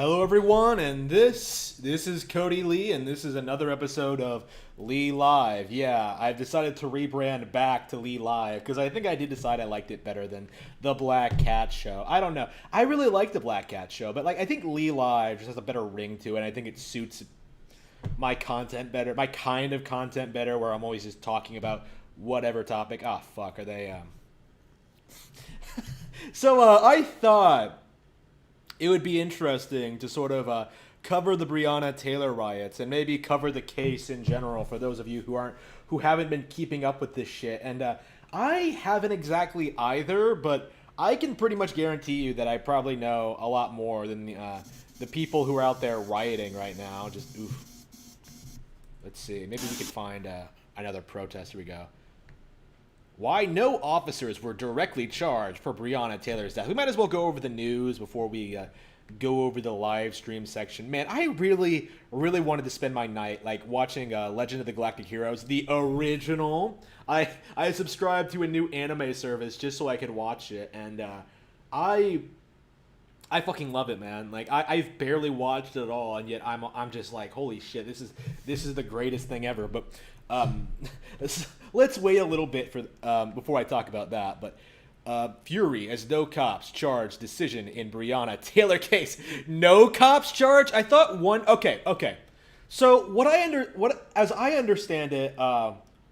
Hello everyone, and this is Cody Lee, and this is another episode of LeeLive. Yeah, I've decided to rebrand back to LeeLive because I think I did decide I liked it better than the Black Cat Show. I don't know. I really like the Black Cat Show, but I think LeeLive just has a better ring to it, and I think it suits my content better, my kind of content better, where I'm always just talking about whatever topic. Ah, fuck, are they So I thought it would be interesting to sort of cover the Breonna Taylor riots and maybe cover the case in general for those of you who haven't been keeping up with this shit. And I haven't exactly either, but I can pretty much guarantee you that I probably know a lot more than the people who are out there rioting right now. Just oof. Let's see. Maybe we could find another protest. Here we go. Why no officers were directly charged for Breonna Taylor's death. We might as well go over the news before we go over the live stream section. Man, I really, really wanted to spend my night watching Legend of the Galactic Heroes, the original. I subscribed to a new anime service just so I could watch it, and I fucking love it, man. I've barely watched it at all, and yet I'm just like, holy shit, this is the greatest thing ever. But let's wait a little bit for before I talk about that. But Fury as no cops charged decision in Breonna Taylor case. No cops charged? I thought one. Okay. So as I understand it,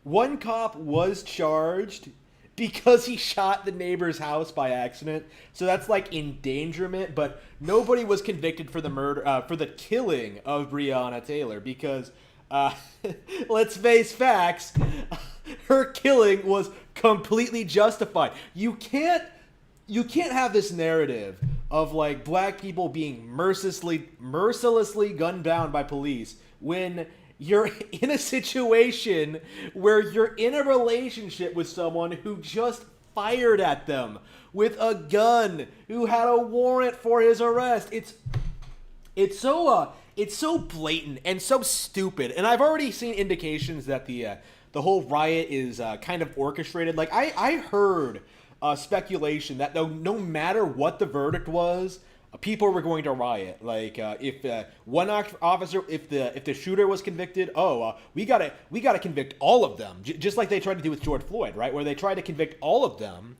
one cop was charged because he shot the neighbor's house by accident. So that's like endangerment, but nobody was convicted for the murder, for the killing of Breonna Taylor because, let's face facts, her killing was completely justified. You can't have this narrative of black people being mercilessly gunned down by police when you're in a situation where you're in a relationship with someone who just fired at them with a gun, who had a warrant for his arrest. It's so blatant and so stupid. And I've already seen indications that the whole riot is kind of orchestrated. I heard speculation that no matter what the verdict was, people were going to riot. If one officer, if the shooter was convicted, we gotta convict all of them, just like they tried to do with George Floyd, right? Where they tried to convict all of them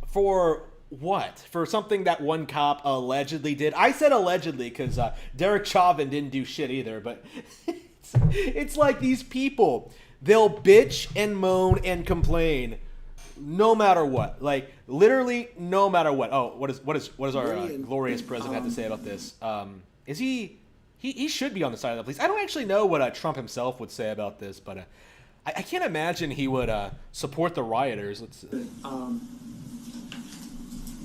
for what? For something that one cop allegedly did. I said allegedly because Derek Chauvin didn't do shit either, but it's like these people, they'll bitch and moan and complain no matter what. Literally no matter what. Oh, what does our glorious president have to say about this? Is he should be on the side of the police. I don't actually know what Trump himself would say about this, but I can't imagine he would support the rioters.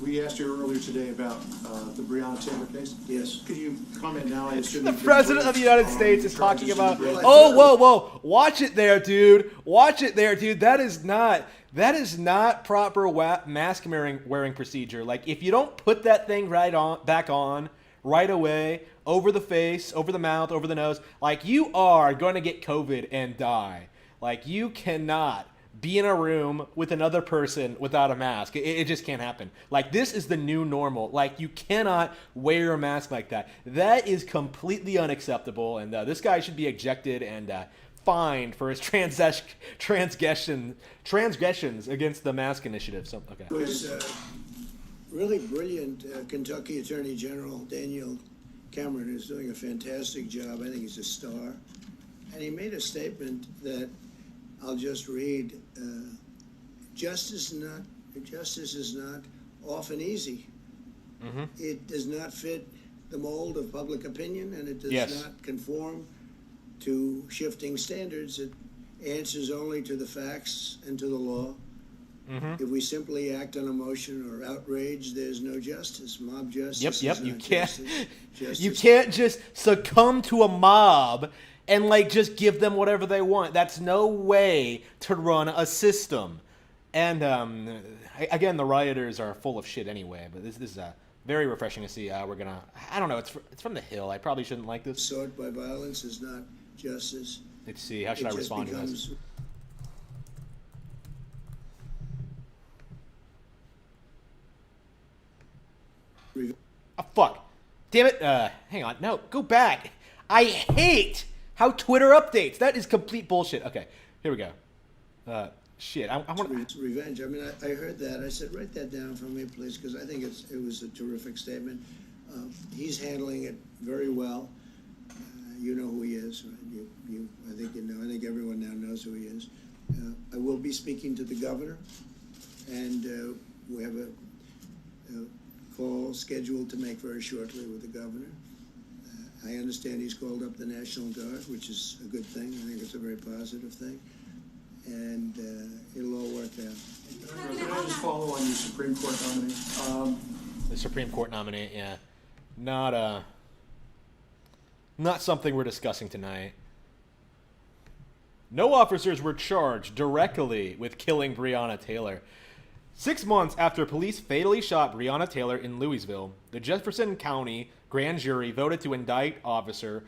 We asked you earlier today about the Breonna Taylor case. Yes. Could you comment now? I assume the president of the United States is talking about. Oh, whoa! Watch it there, dude. Watch it there, dude. That is not proper mask wearing procedure. If you don't put that thing back on right away, over the face, over the mouth, over the nose, you are going to get COVID and die. You cannot be in a room with another person without a mask. It just can't happen. This is the new normal. You cannot wear a mask like that. That is completely unacceptable, and this guy should be ejected and fined for his transgressions against the mask initiative. So, okay. It was really brilliant. Kentucky Attorney General Daniel Cameron is doing a fantastic job. I think he's a star. And he made a statement that I'll just read. Justice is not often easy. Mm-hmm. It does not fit the mold of public opinion, and it does not conform to shifting standards. It answers only to the facts and to the law. Mm-hmm. If we simply act on emotion or outrage, there's no justice. Mob justice. Yep. You can't. You can't just succumb to a mob and just give them whatever they want. That's no way to run a system. And again, the rioters are full of shit anyway. But this is very refreshing to see. I don't know. It's from the Hill. I probably shouldn't like this. Sought by violence is not justice. Let's see. How should I respond to this? Oh, fuck. Damn it. Hang on. No, go back. I hate how Twitter updates. That is complete bullshit. Okay, here we go. Shit. I want It's revenge. I mean, I heard that. I said, write that down for me, please, because I think it was a terrific statement. He's handling it very well. You know who he is. Right? I think you know. I think everyone now knows who he is. I will be speaking to the governor, and we have a call scheduled to make very shortly with the governor. I understand he's called up the National Guard, which is a good thing. I think it's a very positive thing. And it'll all work out. Can I just follow on your Supreme Court nominee? the Supreme Court nominee. Yeah, not something we're discussing tonight. No officers were charged directly with killing Breonna Taylor. 6 months after police fatally shot Breonna Taylor in Louisville, the Jefferson County grand jury voted to indict officer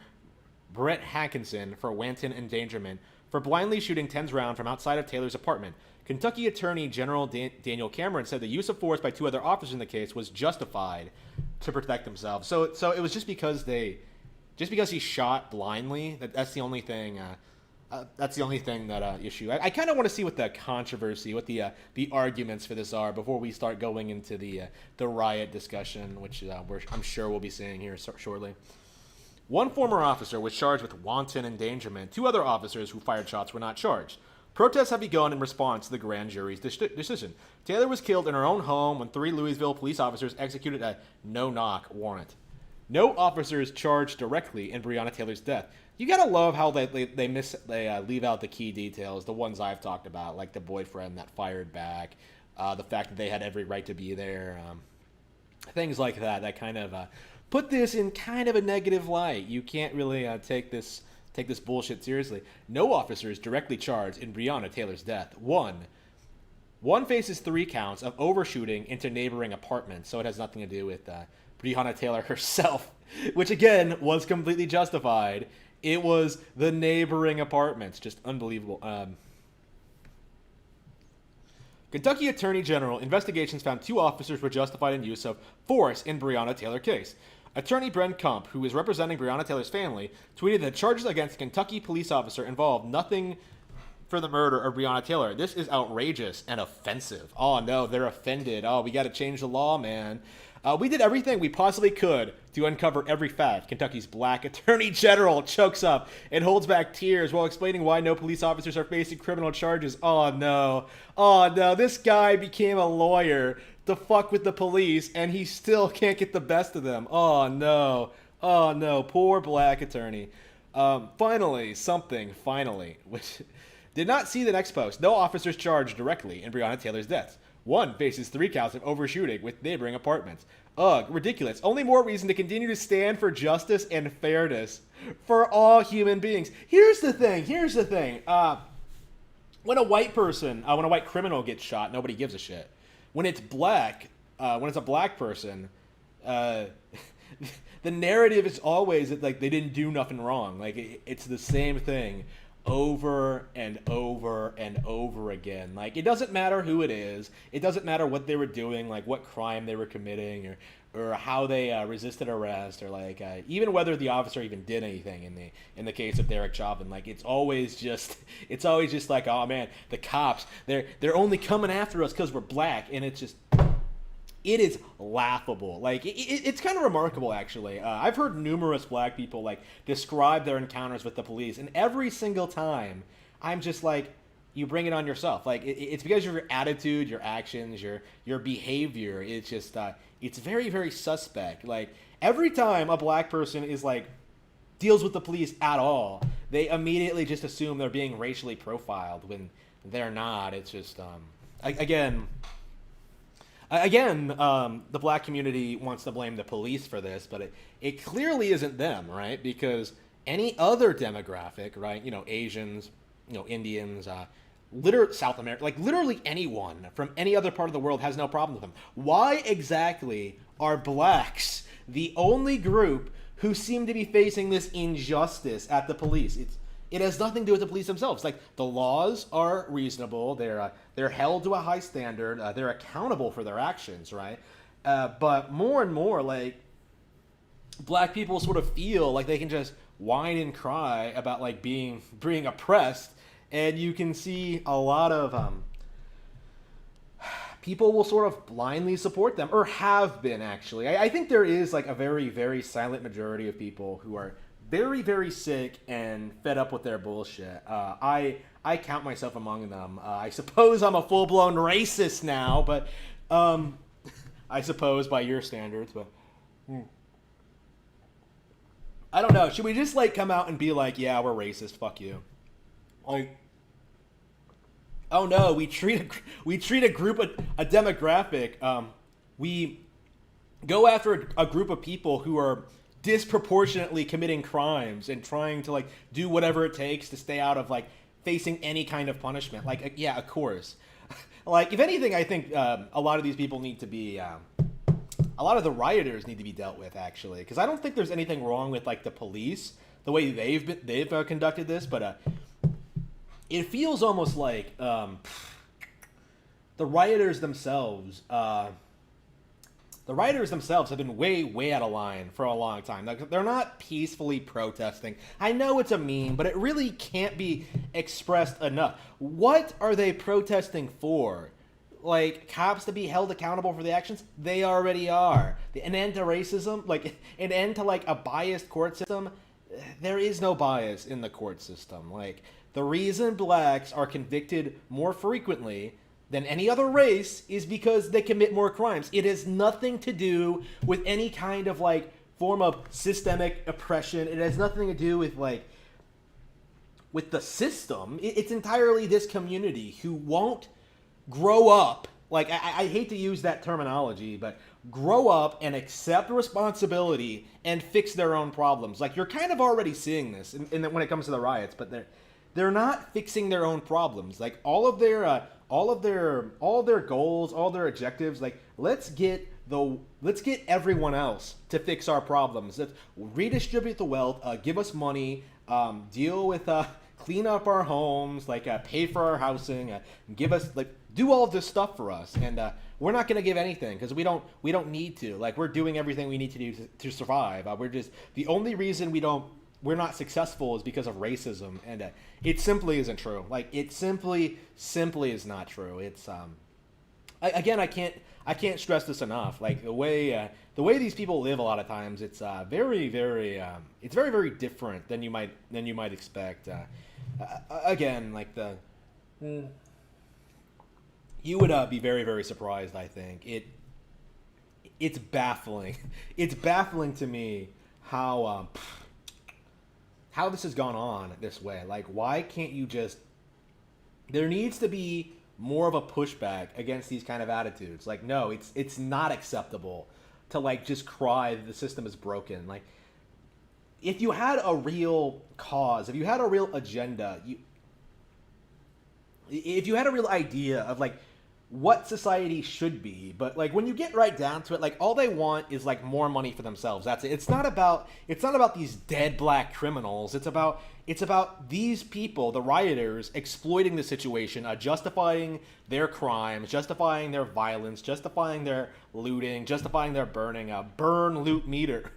Brett Hankinson for wanton endangerment for blindly shooting 10 rounds from outside of Taylor's apartment. Kentucky Attorney General Daniel Cameron said the use of force by 2 other officers in the case was justified to protect themselves. So it was just because he shot blindly. That's the only thing. That's the only thing that issue. I kind of want to see what the controversy, what the arguments for this are before we start going into the riot discussion, which I'm sure we'll be seeing here shortly. One former officer was charged with wanton endangerment. 2 other officers who fired shots were not charged. Protests have begun in response to the grand jury's decision. Taylor was killed in her own home when 3 Louisville police officers executed a no-knock warrant. No officers charged directly in Breonna Taylor's death. You gotta love how they leave out the key details, the ones I've talked about, like the boyfriend that fired back, the fact that they had every right to be there, things like that. That kind of put this in kind of a negative light. You can't really take this bullshit seriously. No officers directly charged in Breonna Taylor's death. One faces 3 counts of overshooting into neighboring apartments, so it has nothing to do with Breonna Taylor herself, which again was completely justified. It was the neighboring apartments. Just unbelievable. Kentucky Attorney General investigations found 2 officers were justified in use of force in Breonna Taylor case. Attorney Brent Kump, who is representing Breonna Taylor's family, tweeted that charges against a Kentucky police officer involved nothing for the murder of Breonna Taylor. This is outrageous and offensive. Oh no, they're offended. Oh, we got to change the law, man. We did everything we possibly could to uncover every fact. Kentucky's black attorney general chokes up and holds back tears while explaining why no police officers are facing criminal charges. Oh no. This guy became a lawyer to fuck with the police and he still can't get the best of them. Oh no. Poor black attorney. Finally, which did not see the next post. No officers charged directly in Breonna Taylor's deaths. 1 faces 3 counts of overshooting with neighboring apartments. Ugh, ridiculous. Only more reason to continue to stand for justice and fairness for all human beings. Here's the thing. When a white criminal gets shot, nobody gives a shit. When it's a black person, the narrative is always that like they didn't do nothing wrong. Like it's the same thing over and over and over again. Like it doesn't matter who it is, it doesn't matter what they were doing, like what crime they were committing or how they resisted arrest, or like even whether the officer even did anything in the case of Derek Chauvin. Like it's always just like, oh man, the cops, they're only coming after us because we're black. And it is laughable. Like it's kind of remarkable, actually. I've heard numerous black people like describe their encounters with the police, and every single time, I'm just like, you bring it on yourself. Like it's because of your attitude, your actions, your behavior. It's just it's very, very suspect. Like every time a black person is like deals with the police at all, they immediately just assume they're being racially profiled when they're not. It's just Again, the black community wants to blame the police for this, but it clearly isn't them, right? Because any other demographic, right? Asians, Indians, South America, like literally anyone from any other part of the world has no problem with them. Why exactly are blacks the only group who seem to be facing this injustice at the police? It has nothing to do with the police themselves. Like the laws are reasonable. They're held to a high standard. They're accountable for their actions, right? But more and more, like black people sort of feel like they can just whine and cry about like being oppressed, and you can see a lot of people will sort of blindly support them, or have been actually. I think there is like a very, very silent majority of people who are very, very sick and fed up with their bullshit. I count myself among them. I suppose I'm a full blown racist now, but I suppose by your standards, but. I don't know. Should we just like come out and be like, yeah, we're racist, fuck you? Like, oh no, we treat a group, a demographic. We go after a group of people who are disproportionately committing crimes and trying to like do whatever it takes to stay out of like facing any kind of punishment. Like, yeah, of course. Like, if anything, I think a lot of these people need to be. A lot of the rioters need to be dealt with, actually, because I don't think there's anything wrong with like the police, the way they've conducted this, but it feels almost like the rioters themselves. The rioters themselves have been way out of line for a long time. Like, they're not peacefully protesting. I know it's a meme, but it really can't be expressed enough. What are they protesting for? Like, cops to be held accountable for the actions? They already are. An end to racism? Like, an end to, like, a biased court system? There is no bias in the court system. Like, the reason blacks are convicted more frequently than any other race is because they commit more crimes. It has nothing to do with any kind of, like, form of systemic oppression. It has nothing to do with, like, with the system. It's entirely this community who won't grow up, like, I hate to use that terminology, but grow up and accept responsibility and fix their own problems. Like, you're kind of already seeing this when it comes to the riots, but they're not fixing their own problems. Like, all of their goals, all their objectives, like, let's get everyone else to fix our problems. Let's redistribute the wealth, give us money, deal with clean up our homes, like pay for our housing, give us like do all this stuff for us, and we're not going to give anything because we don't need to. Like, we're doing everything we need to do to survive. We're just the only reason we're not successful is because of racism, and it simply isn't true. Like, it simply is not true. It's I can't stress this enough. Like, the way these people live a lot of times, it's very different than you might expect. Again, like you would be very surprised. I think it's baffling. It's baffling to me how this has gone on this way. Like, why can't you just? There needs to be more of a pushback against these kind of attitudes. Like, no, it's not acceptable to like just cry that the system is broken. Like, if you had a real cause, if you had a real agenda, if you had a real idea of like what society should be, but like when you get right down to it, like all they want is like more money for themselves. That's it. It's not about these dead black criminals. It's about these people, the rioters, exploiting the situation, justifying their crimes, justifying their violence, justifying their looting, justifying their burning, burn, loot, murder,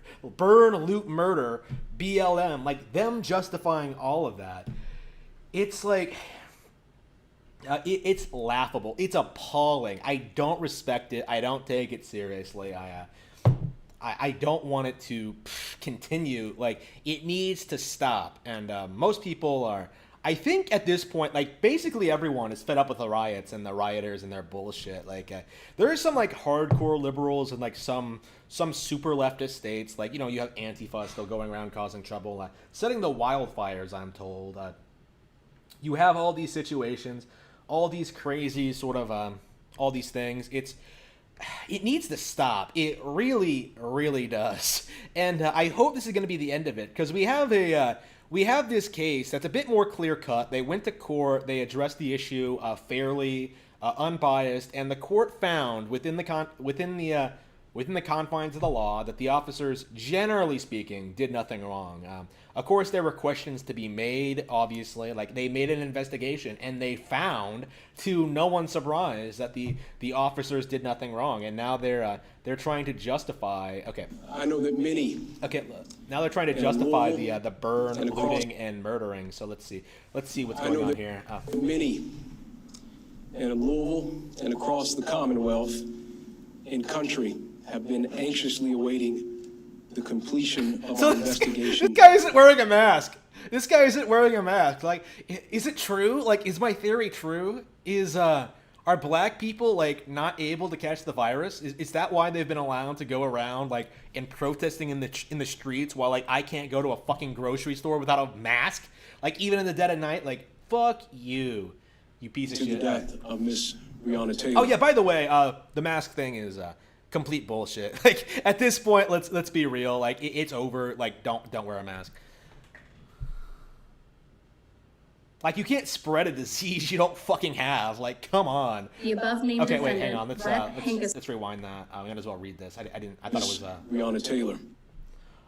BLM, like them justifying all of that. It's like, it's laughable. It's appalling. I don't respect it. I don't take it seriously. I don't want it to continue. Like, it needs to stop. And most people are, I think at this point, like, basically everyone is fed up with the riots and the rioters and their bullshit. Like, there are some, like, hardcore liberals and, like, some super leftist states. Like, you know, you have Antifa still going around causing trouble, setting the wildfires, I'm told. You have all these situations, all these crazy sort of, all these things. It needs to stop. It really does. And I hope this is going to be the end of it, because we have this case that's a bit more clear cut. They went to court. They addressed the issue fairly, unbiased, and the court found within the within the confines of the law that the officers, generally speaking, did nothing wrong. Of course, there were questions to be made, obviously. Like, they made an investigation, and they found, to no one's surprise, that the officers did nothing wrong. And now they're trying to justify... Okay. I know that many... Okay, now they're trying to justify the burn, looting, and murdering. So let's see. Let's see what's going on here. Many in Louisville and across the Commonwealth and country have been anxiously awaiting the completion of our investigation. This guy isn't wearing a mask. This guy isn't wearing a mask. Like, is it true? Like, is my theory true? Are black people, like, not able to catch the virus? Is that why they've been allowed to go around, like, and protesting in the streets while, like, I can't go to a fucking grocery store without a mask? Like, even in the dead of night? Like, fuck you, you piece of shit. To the death of Miss Breeeeeeeona Taylor. Oh, yeah, by the way, the mask thing is complete bullshit. Like, at this point, let's be real. Like, it's over. Like, don't wear a mask. Like, you can't spread a disease you don't fucking have. Like, come on. The above named okay, wait, defendant, hang on. Let's Let's rewind that. I might as well read this. I thought it was Breeeeeeona Taylor.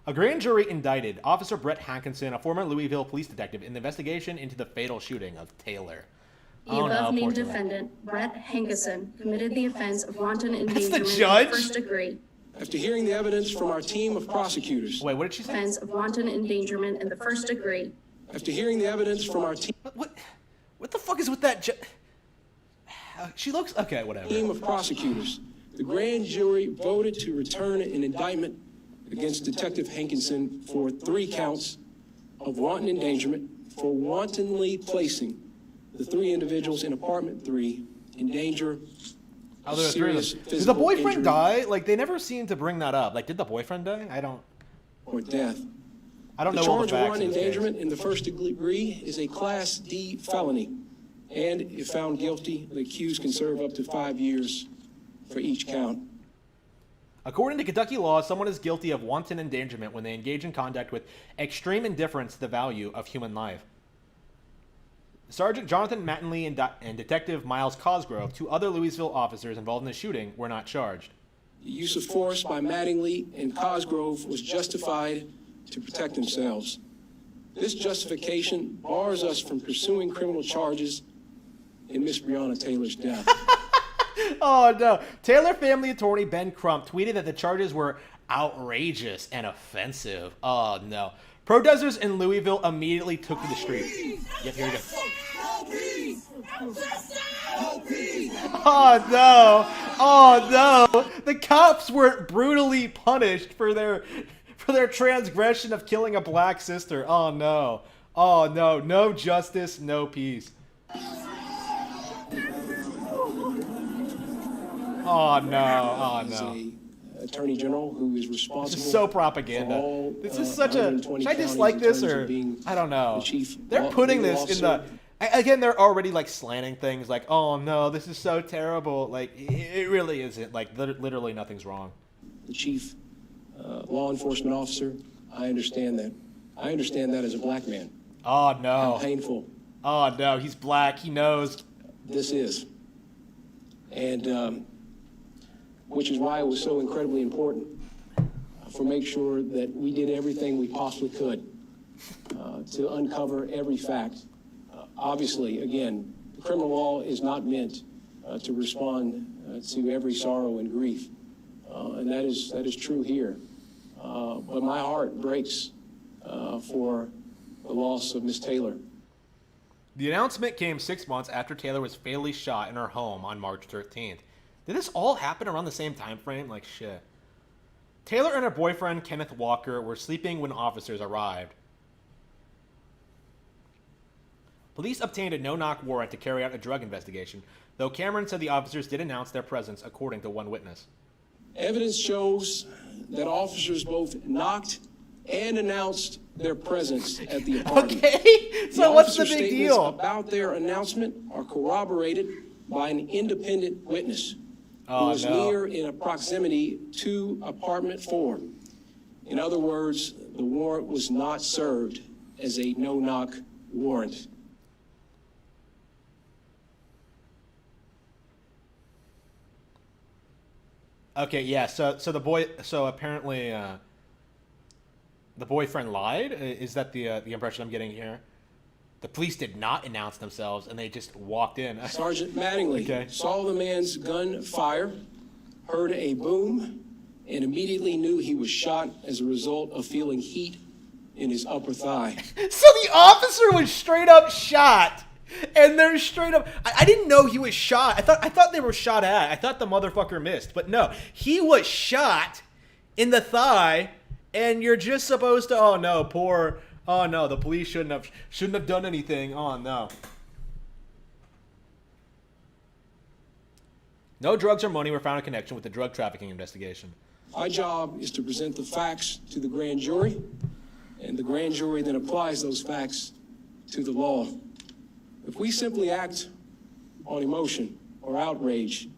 A grand jury indicted Officer Brett Hankinson, a former Louisville police detective, in the investigation into the fatal shooting of Taylor. The above named defendant, Brett Hankinson, committed the offense of wanton endangerment in the judge? first degree. After hearing the evidence from our team of prosecutors. Wait, what did she say? Offense of wanton endangerment in the first degree. After hearing the evidence from our team. What the fuck is with that? She looks okay. Whatever. Team of prosecutors. The grand jury voted to return an indictment against Detective Hankinson for 3 counts of wanton endangerment for wantonly placing the 3 individuals in apartment 3 in danger. Oh, there are 3 of them. Did the boyfriend die? Like, they never seem to bring that up. Like, did the boyfriend die? Or death. I don't know all the facts. The charge of wanton in endangerment in the first degree is a Class D felony, and if found guilty, the accused can serve up to 5 years for each count. According to Kentucky law, someone is guilty of wanton endangerment when they engage in conduct with extreme indifference to the value of human life. Sergeant Jonathan Mattingly and Detective Miles Cosgrove, 2 other Louisville officers involved in the shooting, were not charged. The use of force by Mattingly and Cosgrove was justified to protect themselves. This justification bars us from pursuing criminal charges in Miss Breeeeeeona Taylor's death. Oh, no. Taylor family attorney Ben Crump tweeted that the charges were outrageous and offensive. Oh, no. Protesters in Louisville immediately took to the street. Yep, here we go. Oh, no. Oh, no. The cops were brutally punished for their transgression of killing a black sister. Oh, no. Oh, no. No justice, no peace. Oh, no. Oh, no. Attorney General who is responsible. This is so propaganda. This is such a... Should I dislike this or... I don't know. They're putting this in the... Again, they're already, like, slanting things like, oh, no, this is so terrible. Like, it really isn't. Like, literally nothing's wrong. The chief law enforcement officer, I understand that. I understand that as a black man. Oh, no. How painful. Oh, no, he's black. He knows. This is. And which is why it was so incredibly important for make sure that we did everything we possibly could to uncover every fact. Obviously, again, the criminal law is not meant to respond to every sorrow and grief, and that is true here. But my heart breaks for the loss of Miss Taylor. The announcement came 6 months after Taylor was fatally shot in her home on March 13th. Did this all happen around the same time frame? Like, shit. Taylor and her boyfriend, Kenneth Walker, were sleeping when officers arrived. Police obtained a no-knock warrant to carry out a drug investigation, though Cameron said the officers did announce their presence, according to one witness. Evidence shows that officers both knocked and announced their presence at the apartment. Okay, so what's the big deal? About their announcement are corroborated by an independent witness who was near in a proximity to apartment 4. In other words, the warrant was not served as a no-knock warrant. Okay, yeah. So the boy. So apparently, the boyfriend lied. Is that the impression I'm getting here? The police did not announce themselves, and they just walked in. Sergeant Mattingly Okay. saw the man's gun fire, heard a boom, and immediately knew he was shot as a result of feeling heat in his upper thigh. So the officer was straight up shot, and they're straight up. I didn't know he was shot. I thought they were shot at. I thought the motherfucker missed, but no, he was shot in the thigh, and you're just supposed to. Oh no, poor. Oh no, the police shouldn't have done anything. Oh no. No drugs or money were found in connection with the drug trafficking investigation. My job is to present the facts to the grand jury, and the grand jury then applies those facts to the law. If we simply act on emotion or outrage,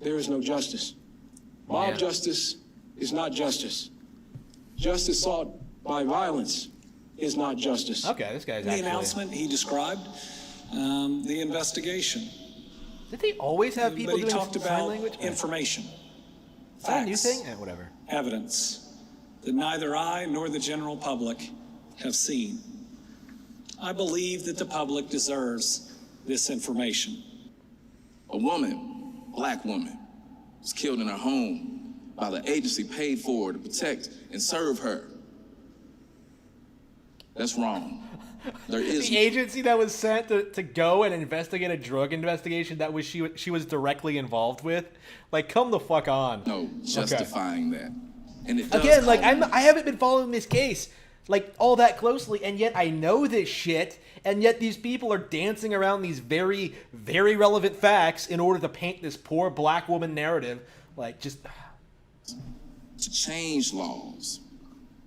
there is no justice. Mob justice is not justice. Justice sought by violence is not justice. Okay, this guy's In the actually. announcement, he described the investigation. Did they always have people But he doing talked sign about language? information, Is that a new facts, thing? Whatever. evidence that neither I nor the general public have seen. I believe that the public deserves this information. A woman, black woman, was killed in her home by the agency paid for to protect and serve her. That's wrong. There is The agency that was sent to go and investigate a drug investigation that was she was directly involved with, like, come the fuck on. no justifying that. And it does Again, like call- I haven't been following this case like all that closely, and yet I know this shit, and yet these people are dancing around these very, very relevant facts in order to paint this poor black woman narrative. Like, just to change laws,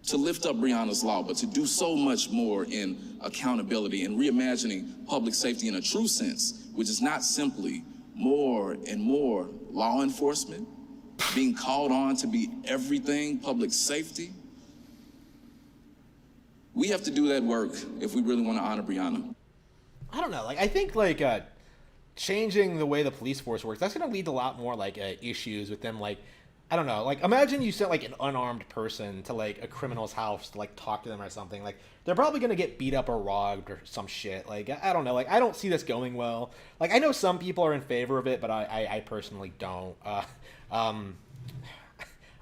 to lift up Breonna's law, but to do so much more in accountability and reimagining public safety in a true sense, which is not simply more and more law enforcement being called on to be everything public safety. We have to do that work if we really want to honor Breonna. I don't know. Like, I think like changing the way the police force works, that's going to lead to a lot more like issues with them. Like, I don't know. Like, imagine you sent like an unarmed person to like a criminal's house to like talk to them or something. Like, they're probably going to get beat up or robbed or some shit. Like, I don't know. Like, I don't see this going well. Like, I know some people are in favor of it, but I personally don't.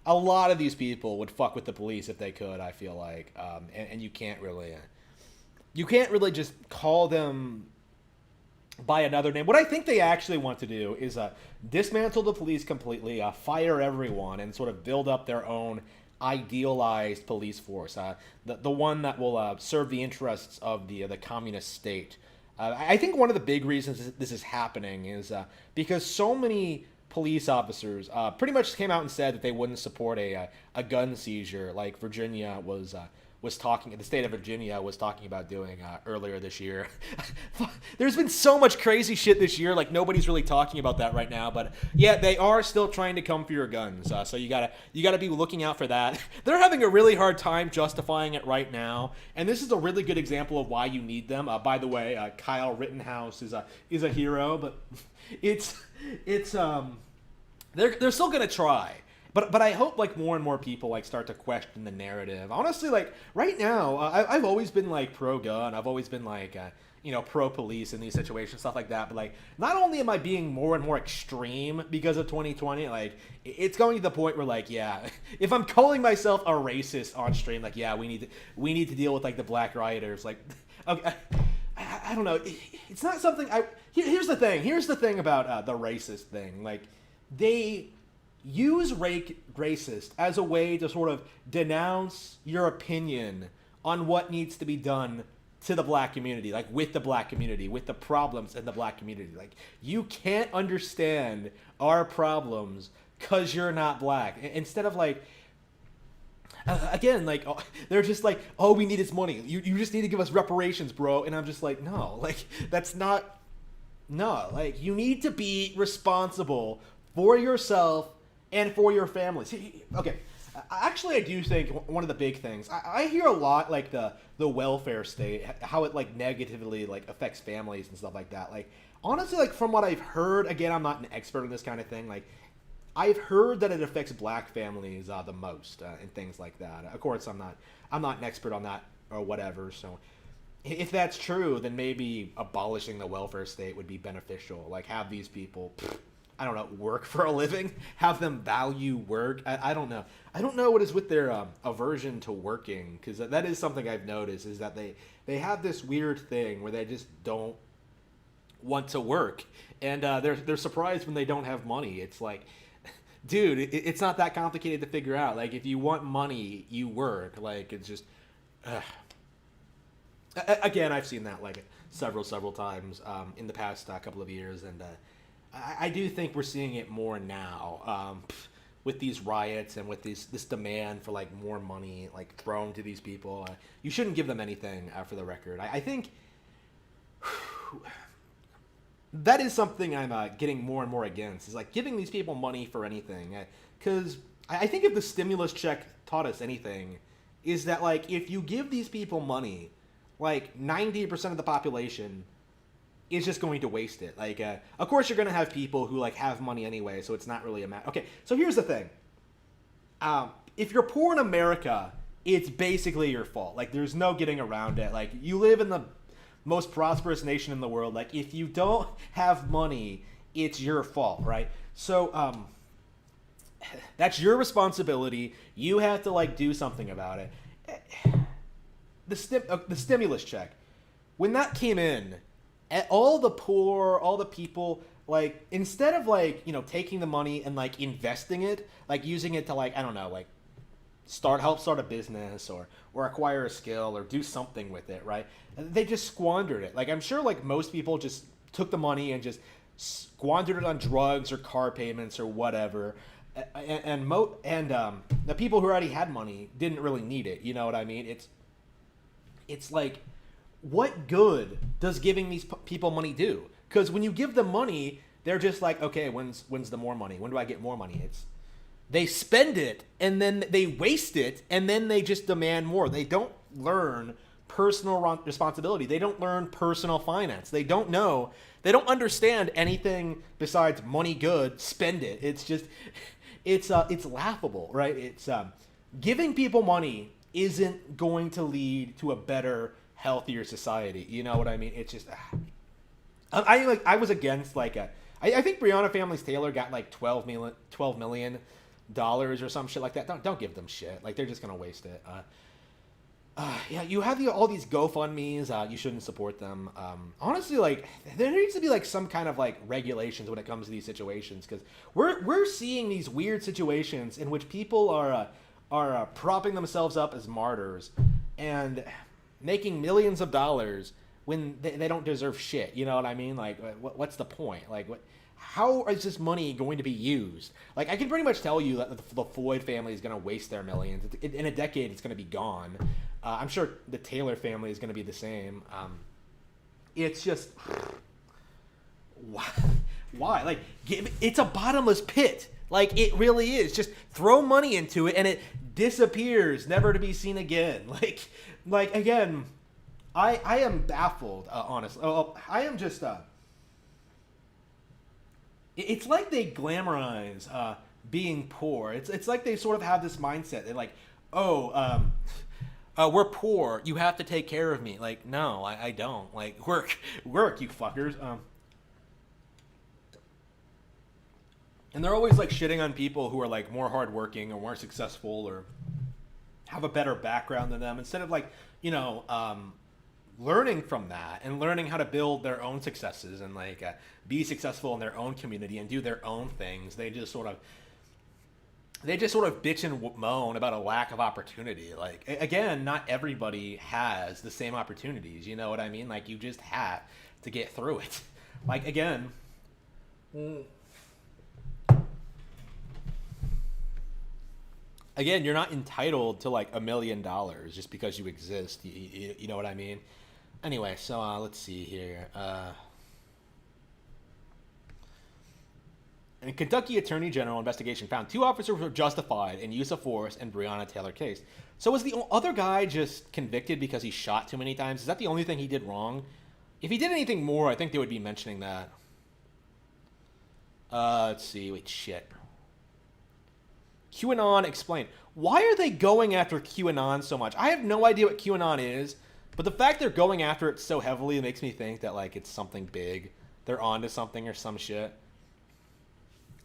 A lot of these people would fuck with the police if they could, I feel like. And you can't really just call them by another name. What I think they actually want to do is dismantle the police completely, fire everyone, and sort of build up their own idealized police force, the one that will serve the interests of the communist state. I think one of the big reasons this is happening is because so many police officers pretty much came out and said that they wouldn't support a gun seizure like Virginia was talking, the state of Virginia was talking about doing earlier this year. There's been so much crazy shit this year, like nobody's really talking about that right now, but yeah, they are still trying to come for your guns. So you gotta be looking out for that. They're having a really hard time justifying it right now, and this is a really good example of why you need them. By the way, Kyle Rittenhouse is a hero, but they're still gonna try. But I hope like more and more people like start to question the narrative. Honestly, like right now, I've always been like pro-gun. I've always been like pro-police in these situations, stuff like that. But like, not only am I being more and more extreme because of 2020, like it's going to the point where like, yeah, if I'm calling myself a racist on stream, like yeah, we need to deal with like the black rioters. Like, okay, I don't know. It's not something Here's the thing about the racist thing. Like they use racist as a way to sort of denounce your opinion on what needs to be done to the black community, like with the black community, with the problems in the black community. Like, you can't understand our problems because you're not black. Instead of like, again, like, they're just like, oh, we need his money. You just need to give us reparations, bro. And I'm just like, no, like, that's not, no, like, you need to be responsible for yourself and for your families. Okay, actually, I do think one of the big things, I hear a lot, like, the welfare state, how it, like, negatively, like, affects families and stuff like that. Like, honestly, like, from what I've heard, again, I'm not an expert in this kind of thing, like, I've heard that it affects black families the most and things like that. Of course, I'm not an expert on that or whatever. So, if that's true, then maybe abolishing the welfare state would be beneficial. Like, have these people, I don't know, work for a living, have them value work. I don't know. I don't know what is with their aversion to working, because that is something I've noticed, is that they have this weird thing where they just don't want to work, and they're surprised when they don't have money. It's like, dude, it's not that complicated to figure out. Like, if you want money, you work. Like, it's just, again, I've seen that like several times in the past couple of years, and I do think we're seeing it more now with these riots and with this demand for like more money like thrown to these people. You shouldn't give them anything, for the record. I think that is something I'm getting more and more against, is like giving these people money for anything. Because I think if the stimulus check taught us anything, is that like if you give these people money, like 90% of the population is just going to waste it. Like, of course, you're going to have people who like have money anyway, so it's not really a matter. Okay, so here's the thing. If you're poor in America, it's basically your fault. Like, there's no getting around it. Like, you live in the most prosperous nation in the world. Like, if you don't have money, it's your fault, right? So, that's your responsibility. You have to like do something about it. The stimulus check, when that came in, all the poor, all the people, like, instead of like, you know, taking the money and like investing it, like using it to like, I don't know, like help start a business or acquire a skill or do something with it, right? They just squandered it. Like, I'm sure like most people just took the money and just squandered it on drugs or car payments or whatever. And the people who already had money didn't really need it. You know what I mean? It's like, what good does giving these people money do? Because when you give them money, they're just like, okay, when's the more money? When do I get more money? They spend it, and then they waste it, and then they just demand more. They don't learn personal responsibility. They don't learn personal finance. They don't understand anything besides money good, spend it. It's just, it's laughable, right? It's giving people money isn't going to lead to a better, healthier society. You know what I mean? It's just, I was against like I think Breonna Family's Taylor got like $12 million or some shit like that. Don't give them shit. Like, they're just gonna waste it. Yeah, you have all these GoFundMes. You shouldn't support them. Honestly, like, there needs to be like some kind of like regulations when it comes to these situations, because we're seeing these weird situations in which people are propping themselves up as martyrs and making millions of dollars when they don't deserve shit. You know what I mean? Like, what's the point? Like, how is this money going to be used? Like, I can pretty much tell you that the Floyd family is going to waste their millions. In a decade, it's going to be gone. I'm sure the Taylor family is going to be the same. It's just, why? Like, it's a bottomless pit. Like, it really is. Just throw money into it, and it disappears, never to be seen again. Like again, I am baffled, honestly. I am just, it's like they glamorize being poor. It's like they sort of have this mindset. They're like, we're poor. You have to take care of me. Like, no, I don't. Like, work, you fuckers. And they're always like shitting on people who are like more hardworking or more successful or have a better background than them, instead of like, you know, learning from that and learning how to build their own successes and like be successful in their own community and do their own things. They just sort of bitch and moan about a lack of opportunity. Like, again, not everybody has the same opportunities. You know what I mean? Like, you just have to get through it. Like, again, you're not entitled to like $1 million just because you exist. You know what I mean? Anyway, so let's see here. A Kentucky Attorney General investigation found 2 officers were justified in use of force in Breonna Taylor case. So was the other guy just convicted because he shot too many times? Is that the only thing he did wrong? If he did anything more, I think they would be mentioning that. Let's see. Wait, shit. QAnon explained. Why are they going after QAnon so much? I have no idea what QAnon is, but the fact they're going after it so heavily makes me think that, like, it's something big. They're onto something or some shit.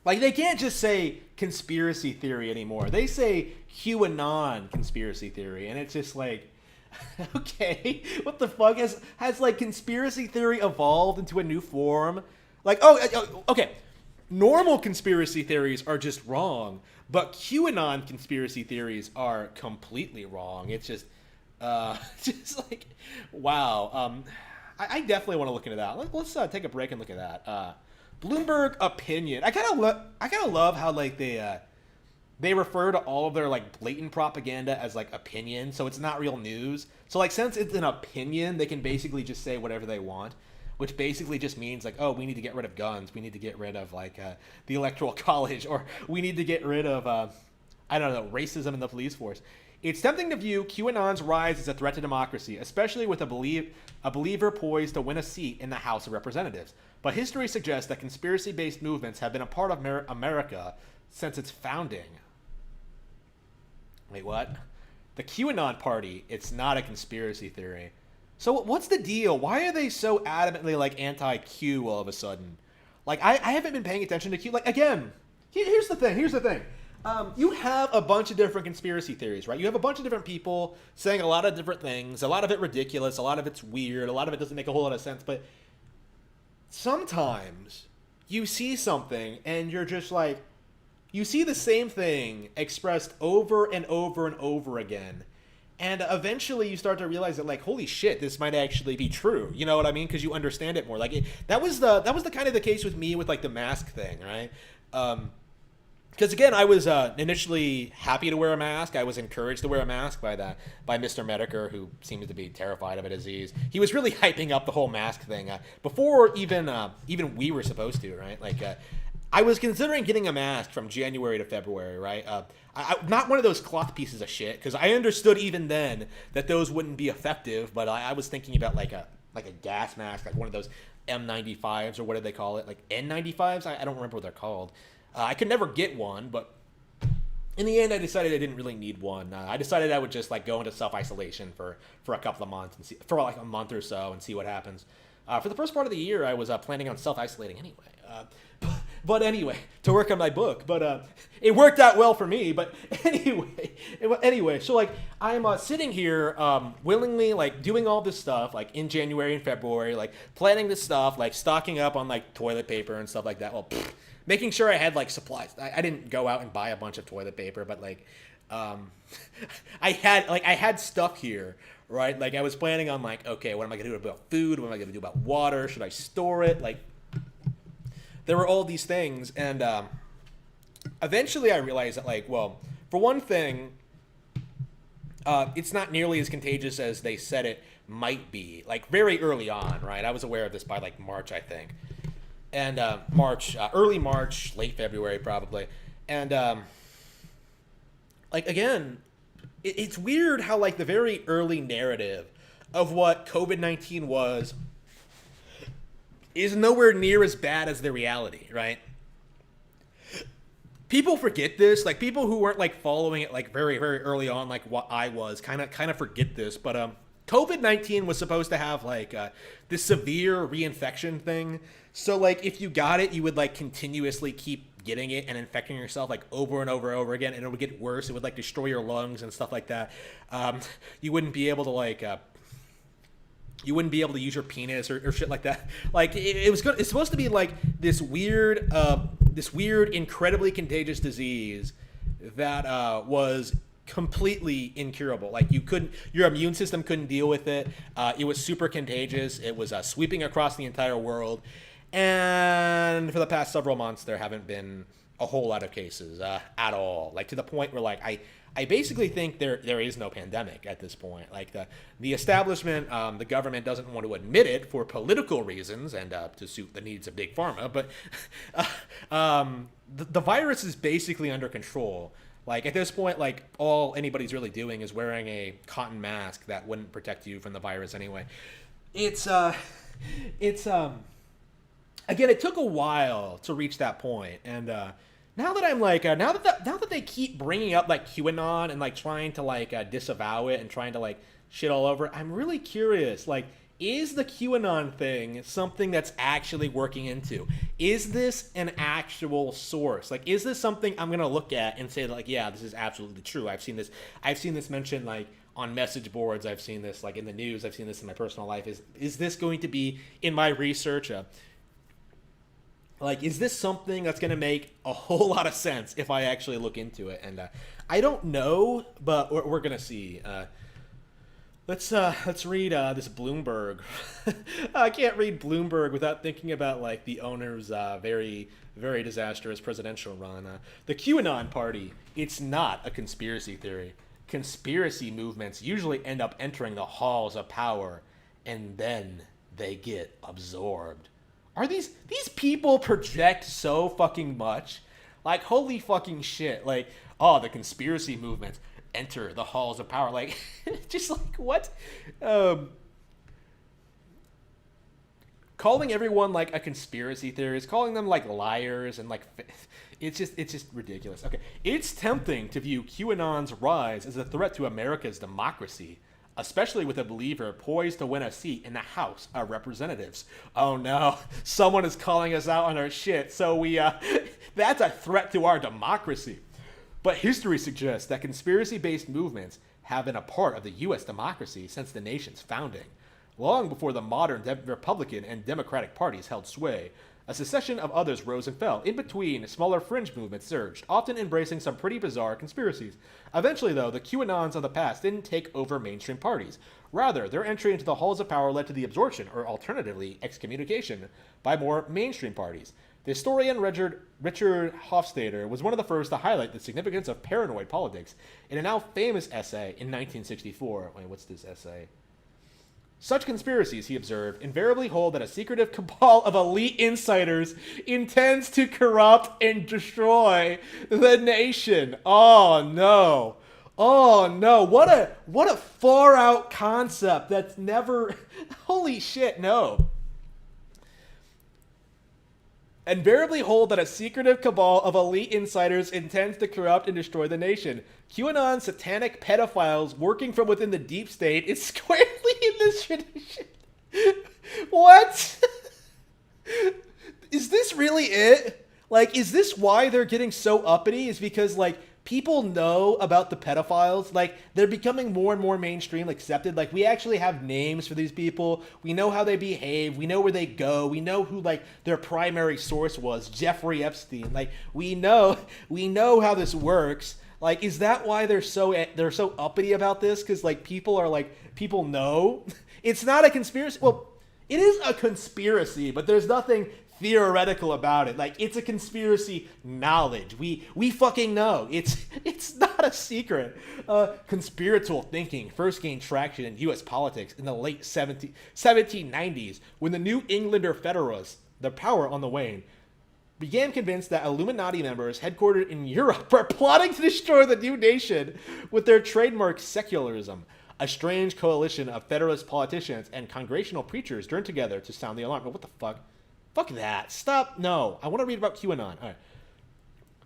Like, they can't just say conspiracy theory anymore. They say QAnon conspiracy theory, and it's just like, okay, what the fuck? Has like, conspiracy theory evolved into a new form? Like, okay. Normal conspiracy theories are just wrong, but QAnon conspiracy theories are completely wrong. It's just, just like, wow. I definitely want to look into that. Let's take a break and look at that. Bloomberg opinion. I kind of love how, like, they refer to all of their, like, blatant propaganda as, like, opinion, so it's not real news. So, like, since it's an opinion, they can basically just say whatever they want, which basically just means, like, oh, we need to get rid of guns, we need to get rid of, like, the Electoral College, or we need to get rid of, I don't know, racism in the police force. It's tempting to view QAnon's rise as a threat to democracy, especially with a believer poised to win a seat in the House of Representatives. But history suggests that conspiracy-based movements have been a part of America since its founding. Wait, what? The QAnon party, it's not a conspiracy theory. So what's the deal? Why are they so adamantly, like, anti-Q all of a sudden? Like, I haven't been paying attention to Q. Like, again, here's the thing. You have a bunch of different conspiracy theories, right? You have a bunch of different people saying a lot of different things. A lot of it ridiculous. A lot of it's weird. A lot of it doesn't make a whole lot of sense. But sometimes you see something and you're just like, you see the same thing expressed over and over and over again. And eventually you start to realize that, like, holy shit, this might actually be true. You know what I mean? Because you understand it more. Like, that was the kind of the case with me with, like, the mask thing, right? Because, again, I was initially happy to wear a mask. I was encouraged to wear a mask by Mr. Medicare, who seems to be terrified of a disease. He was really hyping up the whole mask thing before even we were supposed to, right? Like, I was considering getting a mask from January to February, right? Not one of those cloth pieces of shit, because I understood even then that those wouldn't be effective, but I was thinking about, like a gas mask, like one of those M95s, or what do they call it? Like N95s? I don't remember what they're called. I could never get one, but in the end, I decided I didn't really need one. I decided I would just, like, go into self-isolation for a couple of months, and for like a month or so, and see what happens. For the first part of the year, I was planning on self-isolating anyway. But anyway, to work on my book. But it worked out well for me. But anyway, so, like, I'm sitting here willingly, like, doing all this stuff, like, in January and February, like, planning this stuff, like, stocking up on, like, toilet paper and stuff like that. Well, making sure I had, like, supplies. I didn't go out and buy a bunch of toilet paper, but, like, I had stuff here, right? Like, I was planning on, like, okay, what am I gonna do about food? What am I gonna do about water? Should I store it? Like, there were all these things, and eventually I realized that, like, well, for one thing, it's not nearly as contagious as they said it might be. Like, very early on, right? I was aware of this by, like, March, I think. And early March, late February probably. And, like, again, it's weird how, like, the very early narrative of what COVID-19 was is nowhere near as bad as the reality, right? People forget this. Like, people who weren't, like, following it, like, very, very early on, like what I was, kind of forget this. But COVID-19 was supposed to have, like, this severe reinfection thing. So, like, if you got it, you would, like, continuously keep getting it and infecting yourself, like, over and over and over again, and it would get worse. It would, like, destroy your lungs and stuff like that. You wouldn't be able to, like, you wouldn't be able to use your penis or shit like that. Like, it's supposed to be, like, this weird, incredibly contagious disease that was completely incurable. Like, your immune system couldn't deal with it. It was super contagious. It was sweeping across the entire world. And for the past several months, there haven't been a whole lot of cases at all. Like, to the point where, like, I basically think there is no pandemic at this point. Like, the establishment, the government doesn't want to admit it for political reasons and to suit the needs of Big Pharma, but the virus is basically under control. Like, at this point, like, all anybody's really doing is wearing a cotton mask that wouldn't protect you from the virus anyway. Again, it took a while to reach that point, and now that I'm like now that they keep bringing up like QAnon and like trying to like disavow it and trying to like shit all over it, I'm really curious. Like, is the QAnon thing something that's actually working into? Is this an actual source? Like, is this something I'm gonna look at and say like, yeah, this is absolutely true? I've seen this mentioned like on message boards. I've seen this like in the news. I've seen this in my personal life. Is this going to be in my research? Like, is this something that's going to make a whole lot of sense if I actually look into it? And I don't know, but we're going to see. Let's read this Bloomberg. I can't read Bloomberg without thinking about like the owner's very, very disastrous presidential run. The QAnon party, it's not a conspiracy theory. Conspiracy movements usually end up entering the halls of power, and then they get absorbed. Are these people project so fucking much? Like, holy fucking shit. Like, oh, the conspiracy movements enter the halls of power. Like, just like, what? Calling everyone like a conspiracy theorist, calling them like liars and like, it's just ridiculous. Okay, it's tempting to view QAnon's rise as a threat to America's democracy, especially with a believer poised to win a seat in the House of Representatives. Oh no, someone is calling us out on our shit, so we, that's a threat to our democracy. But history suggests that conspiracy-based movements have been a part of the U.S. democracy since the nation's founding. Long before the modern Republican and Democratic parties held sway, a succession of others rose and fell. In between, smaller fringe movements surged, often embracing some pretty bizarre conspiracies. Eventually, though, the QAnons of the past didn't take over mainstream parties. Rather, their entry into the halls of power led to the absorption, or alternatively, excommunication, by more mainstream parties. The historian Richard Hofstadter was one of the first to highlight the significance of paranoid politics in a now famous essay in 1964. Wait, what's this essay? Such conspiracies, he observed, invariably hold that a secretive cabal of elite insiders intends to corrupt and destroy the nation. Oh no. Oh no. What a far out concept that's never holy shit, no. Invariably hold that a secretive cabal of elite insiders intends to corrupt and destroy the nation. QAnon satanic pedophiles working from within the deep state is squarely in this tradition. What? Is this really it? Like, is this why they're getting so uppity? Is because, like, people know about the pedophiles. Like, they're becoming more and more mainstream, accepted. Like, we actually have names for these people. We know how they behave. We know where they go. We know who, like, their primary source was, Jeffrey Epstein. Like, we know how this works. Like, is that why they're so uppity about this? Because, like, people know. It's not a conspiracy. Well, it is a conspiracy, but there's nothing theoretical about it. Like, it's a conspiracy knowledge. We fucking know. It's not a secret. Conspiratorial thinking first gained traction in U.S. politics in the late 1790s when the New Englander Federalists, the power on the wane, began convinced that Illuminati members headquartered in Europe were plotting to destroy the new nation with their trademark secularism. A strange coalition of Federalist politicians and congregational preachers joined together to sound the alarm. But what the fuck? Fuck that. Stop. No. I want to read about QAnon. All right.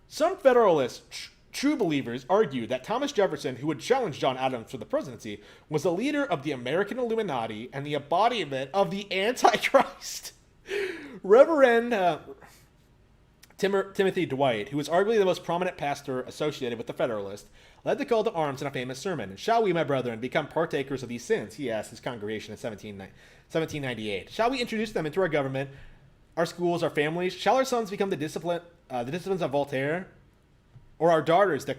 Some Federalist true believers argued that Thomas Jefferson, who would challenge John Adams for the presidency, was the leader of the American Illuminati and the embodiment of the Antichrist. Reverend Timothy Dwight, who was arguably the most prominent pastor associated with the Federalist, led the call to arms in a famous sermon. "Shall we, my brethren, become partakers of these sins?" he asked his congregation in 1798. "Shall we introduce them into our government, our schools, our families? Shall our sons become the disciplines of Voltaire? Or our daughters the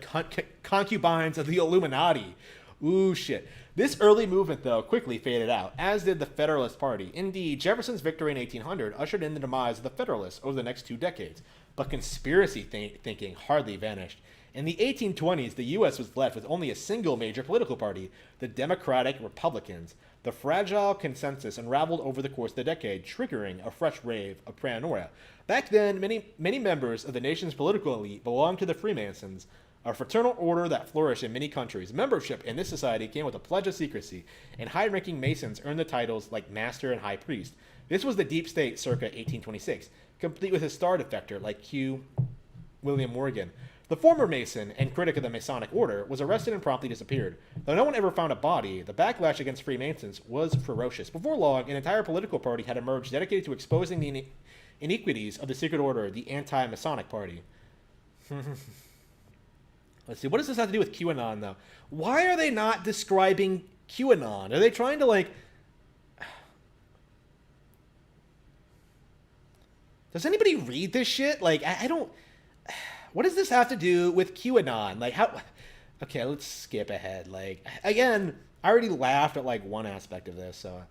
concubines of the Illuminati?" Ooh, shit. This early movement, though, quickly faded out, as did the Federalist Party. Indeed, Jefferson's victory in 1800 ushered in the demise of the Federalists over the next 2 decades. But conspiracy thinking hardly vanished. In the 1820s, the U.S. was left with only a single major political party, the Democratic Republicans. The fragile consensus unraveled over the course of the decade, triggering a fresh wave of paranoia. Back then, many members of the nation's political elite belonged to the Freemasons, a fraternal order that flourished in many countries. Membership in this society came with a pledge of secrecy, and high-ranking Masons earned the titles like Master and High Priest. This was the deep state circa 1826, complete with a star defector like Q William Morgan. The former Mason and critic of the Masonic Order was arrested and promptly disappeared. Though no one ever found a body, the backlash against Freemasons was ferocious. Before long, an entire political party had emerged dedicated to exposing the iniquities of the secret order, the anti-Masonic Party. Let's see, what does this have to do with QAnon, though? Why are they not describing QAnon? Are they trying to, like... Does anybody read this shit? Like, I don't... What does this have to do with QAnon? Like, how... Okay, let's skip ahead. Like, again, I already laughed at, like, one aspect of this, so...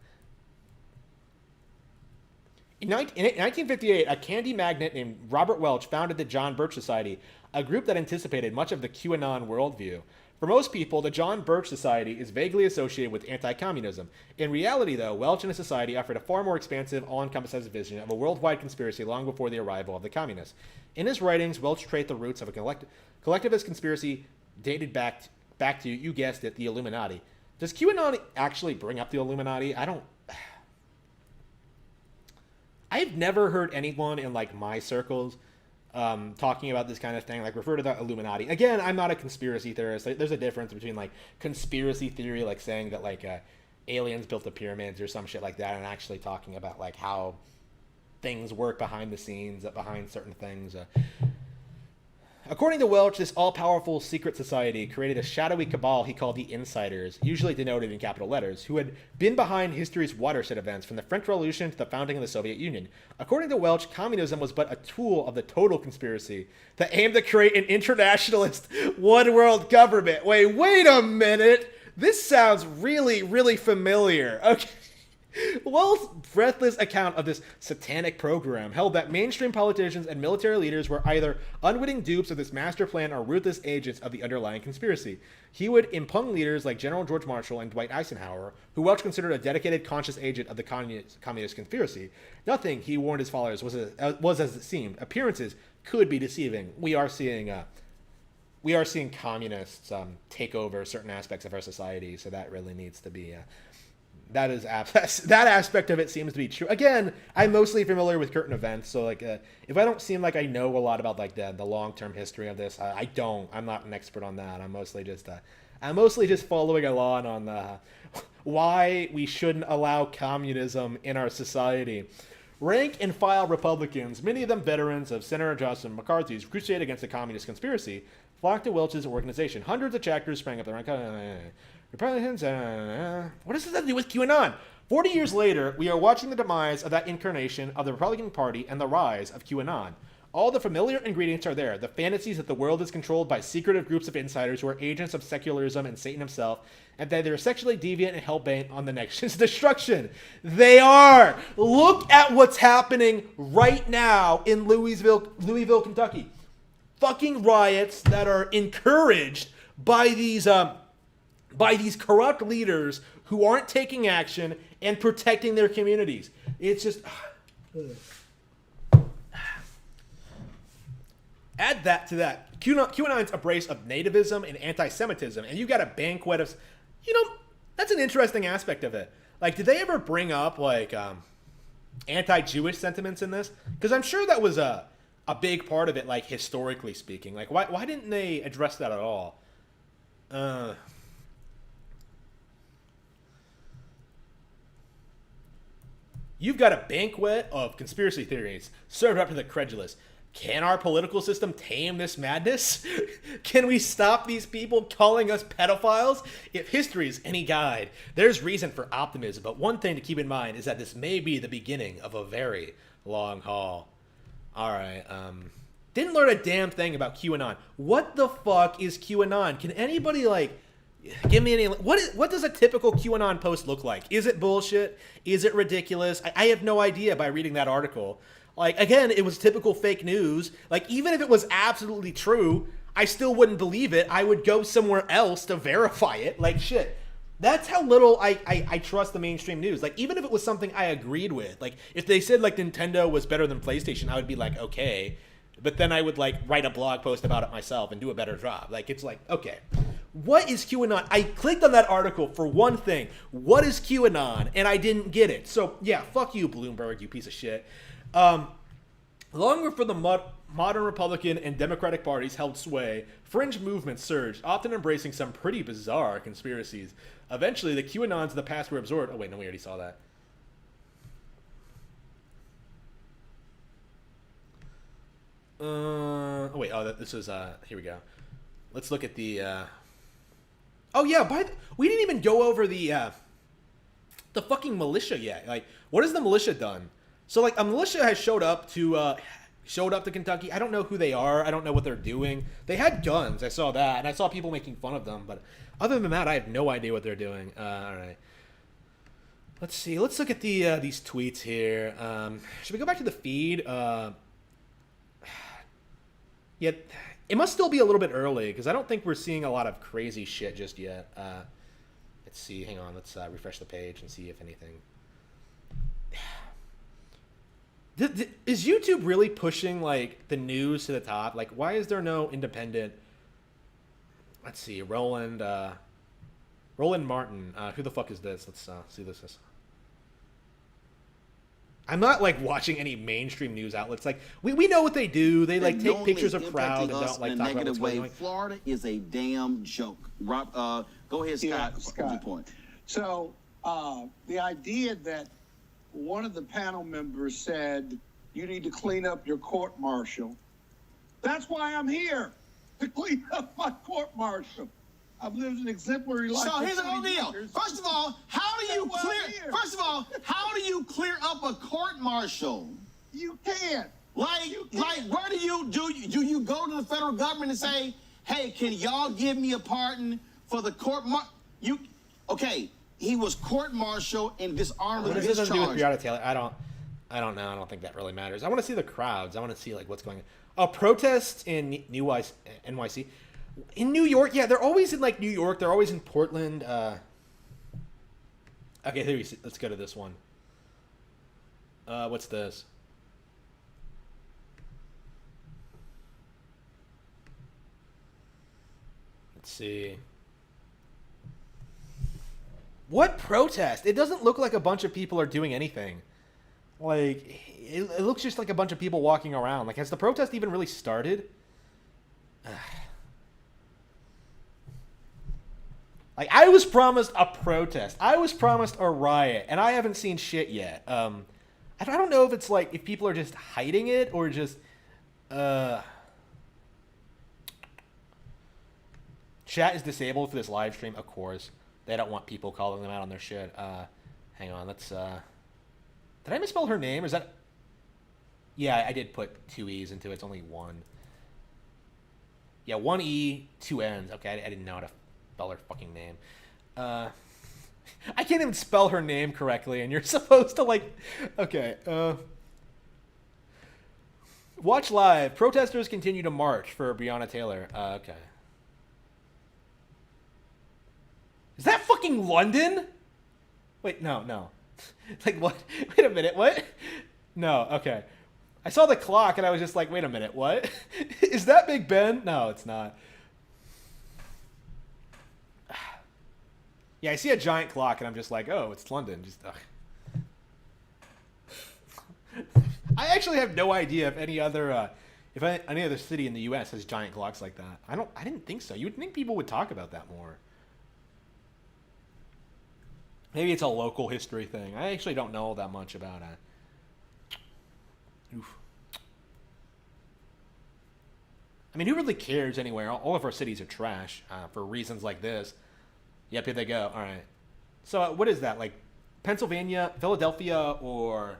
In 1958, a candy magnate named Robert Welch founded the John Birch Society, a group that anticipated much of the QAnon worldview. For most people, the John Birch Society is vaguely associated with anti-communism. In reality, though, Welch and his society offered a far more expansive, all-encompassing vision of a worldwide conspiracy long before the arrival of the communists. In his writings, Welch traced the roots of a collectivist conspiracy dated back to, you guessed it, the Illuminati. Does QAnon actually bring up the Illuminati? I've never heard anyone in, like, my circles talking about this kind of thing, like, refer to the Illuminati. Again, I'm not a conspiracy theorist. There's a difference between, like, conspiracy theory, like saying that, like, aliens built the pyramids or some shit like that, and actually talking about, like, how things work behind the scenes, behind certain things. According to Welch, this all-powerful secret society created a shadowy cabal he called the Insiders, usually denoted in capital letters, who had been behind history's watershed events from the French Revolution to the founding of the Soviet Union. According to Welch, communism was but a tool of the total conspiracy that aimed to create an internationalist one-world government. Wait a minute! This sounds really, really familiar. Okay. Welch's breathless account of this satanic program held that mainstream politicians and military leaders were either unwitting dupes of this master plan or ruthless agents of the underlying conspiracy. He would impugn leaders like General George Marshall and Dwight Eisenhower, who Welch considered a dedicated, conscious agent of the communist conspiracy. Nothing, he warned his followers, was as it seemed. Appearances could be deceiving. We are seeing communists take over certain aspects of our society, so that really needs to be... that aspect of it seems to be true. Again, I'm mostly familiar with current events, so like if I don't seem like I know a lot about like the long-term history of this, I don't. I'm not an expert on that. I'm mostly just following along on the why we shouldn't allow communism in our society. Rank and file Republicans, many of them veterans of Senator Johnson McCarthy's crusade against the communist conspiracy, flocked to Welch's organization. Hundreds of chapters sprang up the rank. Republicans, what does this have to do with QAnon? 40 years later, we are watching the demise of that incarnation of the Republican Party and the rise of QAnon. All the familiar ingredients are there. The fantasies that the world is controlled by secretive groups of insiders who are agents of secularism and Satan himself, and that they're sexually deviant and hell-bent on the nation's destruction. They are! Look at what's happening right now in Louisville, Kentucky. Fucking riots that are encouraged by these corrupt leaders who aren't taking action and protecting their communities. It's just... Add that to that. QAnon's embrace of nativism and anti-Semitism, and you got a banquet of... that's an interesting aspect of it. Like, did they ever bring up, like, anti-Jewish sentiments in this? Because I'm sure that was a big part of it, like, historically speaking. Like, why didn't they address that at all? You've got a banquet of conspiracy theories served up to the credulous. Can our political system tame this madness? Can we stop these people calling us pedophiles? If history is any guide, there's reason for optimism, but one thing to keep in mind is that this may be the beginning of a very long haul. Alright, didn't learn a damn thing about QAnon. What the fuck is QAnon? Can anybody, like... Give me any... What does a typical QAnon post look like? Is it bullshit? Is it ridiculous? I have no idea by reading that article. Like, again, it was typical fake news. Like, even if it was absolutely true, I still wouldn't believe it. I would go somewhere else to verify it. Like, shit. That's how little I trust the mainstream news. Like, even if it was something I agreed with. Like, if they said, like, Nintendo was better than PlayStation, I would be like, okay. But then I would, like, write a blog post about it myself and do a better job. Like, it's like, okay. What is QAnon? I clicked on that article for one thing. What is QAnon? And I didn't get it. So, yeah, fuck you, Bloomberg, you piece of shit. Long before the modern Republican and Democratic parties held sway, fringe movements surged, often embracing some pretty bizarre conspiracies. Eventually, the QAnons of the past were absorbed. Oh, wait, no, we already saw that. This is, here we go. Let's look at the, oh, yeah, we didn't even go over the fucking militia yet. Like, what has the militia done? So, like, a militia has showed up to Kentucky. I don't know who they are. I don't know what they're doing. They had guns. I saw that, and I saw people making fun of them. But other than that, I have no idea what they're doing. All right. Let's see. Let's look at these tweets here. Should we go back to the feed? Yeah, it must still be a little bit early because I don't think we're seeing a lot of crazy shit just yet. Let's see. Hang on. Let's refresh the page and see if anything. Is YouTube really pushing like the news to the top? Like, why is there no independent? Let's see. Roland Martin. Who the fuck is this? Let's see this. I'm not like watching any mainstream news outlets. Like we know what they do. They like take pictures of crowd and don't like talk about what's going on. Florida is a damn joke. Rob, go ahead, Scott. Yeah, What's your point? So the idea that one of the panel members said you need to clean up your court martial. That's why I'm here, to clean up my court martial. I've lived an exemplary life. So for here's the whole 20 deal. years. First of all, how do you clear? First of all, how do you clear up a court martial? You can't. Like where do you go to the federal government and say, hey, can y'all give me a pardon for the court okay, he was court martial and disarmed What of does this his have to do with charge. Breonna Taylor? I don't know. I don't think that really matters. I want to see the crowds. I want to see like what's going on. Oh, protests in NYC. In New York, yeah, they're always in like New York. They're always in Portland. Okay, here we see. Let's go to this one. What's this? Let's see. What protest? It doesn't look like a bunch of people are doing anything. Like, it looks just like a bunch of people walking around. Like, has the protest even really started? Like, I was promised a protest. I was promised a riot, and I haven't seen shit yet. I don't know if it's like, if people are just hiding it, or just, Chat is disabled for this live stream, of course. They don't want people calling them out on their shit. Hang on, let's, did I misspell her name? Or is that... Yeah, I did put 2 E's into it. It's only 1. Yeah, 1 E, 2 N's. Okay, I didn't know how to spell her fucking name. I can't even spell her name correctly, and you're supposed to, like... Okay, Watch live. Protesters continue to march for Breonna Taylor. Okay. Is that fucking London? Wait, no. Like, what? Wait a minute, what? No, okay. I saw the clock, and I was just like, wait a minute, what? Is that Big Ben? No, it's not. Yeah, I see a giant clock, and I'm just like, oh, it's London. Just, ugh. I actually have no idea if any other city in the U.S. has giant clocks like that. I didn't think so. You'd think people would talk about that more. Maybe it's a local history thing. I actually don't know that much about it. Oof. I mean, who really cares anywhere? All of our cities are trash for reasons like this. Yep, here they go. All right. So what is that? Like Pennsylvania, Philadelphia, or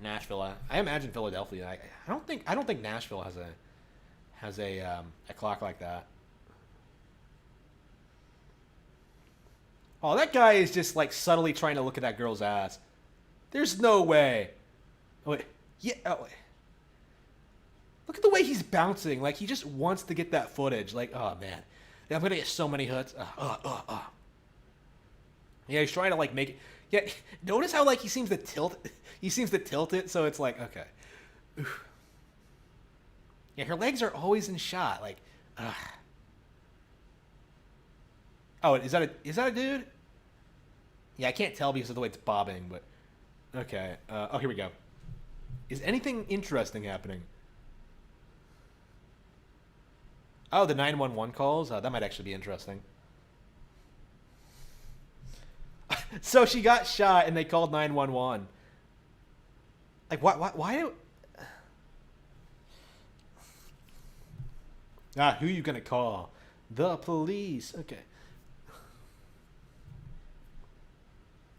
Nashville? I imagine Philadelphia. I don't think Nashville has a clock like that. Oh, that guy is just like subtly trying to look at that girl's ass. There's no way. Oh, wait. Yeah. Oh, wait. Look at the way he's bouncing. Like he just wants to get that footage. Like, oh man, I'm gonna get so many hits. Yeah, he's trying to like make it. Yeah, notice how like he seems to tilt. He seems to tilt it, so it's like okay. Oof. Yeah, her legs are always in shot. Like, oh, is that a dude? Yeah, I can't tell because of the way it's bobbing, but okay. Oh, here we go. Is anything interesting happening? Oh, the 911 calls? That might actually be interesting. So she got shot and they called 911. Like, why do... who are you gonna call? The police. Okay.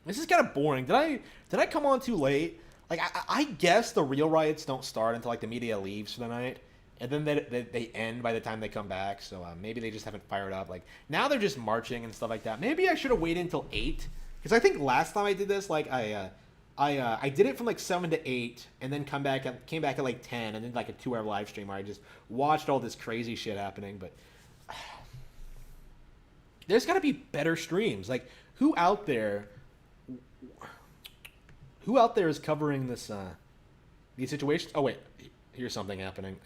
This is kind of boring. Did I come on too late? Like, I guess the real riots don't start until, like, the media leaves for the night. And then they end by the time they come back. So maybe they just haven't fired up. Like, now they're just marching and stuff like that. Maybe I should have waited until 8. Because I think last time I did this, like, I did it from, like, 7 to 8. And then came back at, like, 10. And then, like, a 2-hour live stream where I just watched all this crazy shit happening. But there's got to be better streams. Like, who out there is covering this these situations? Oh wait, here's something happening.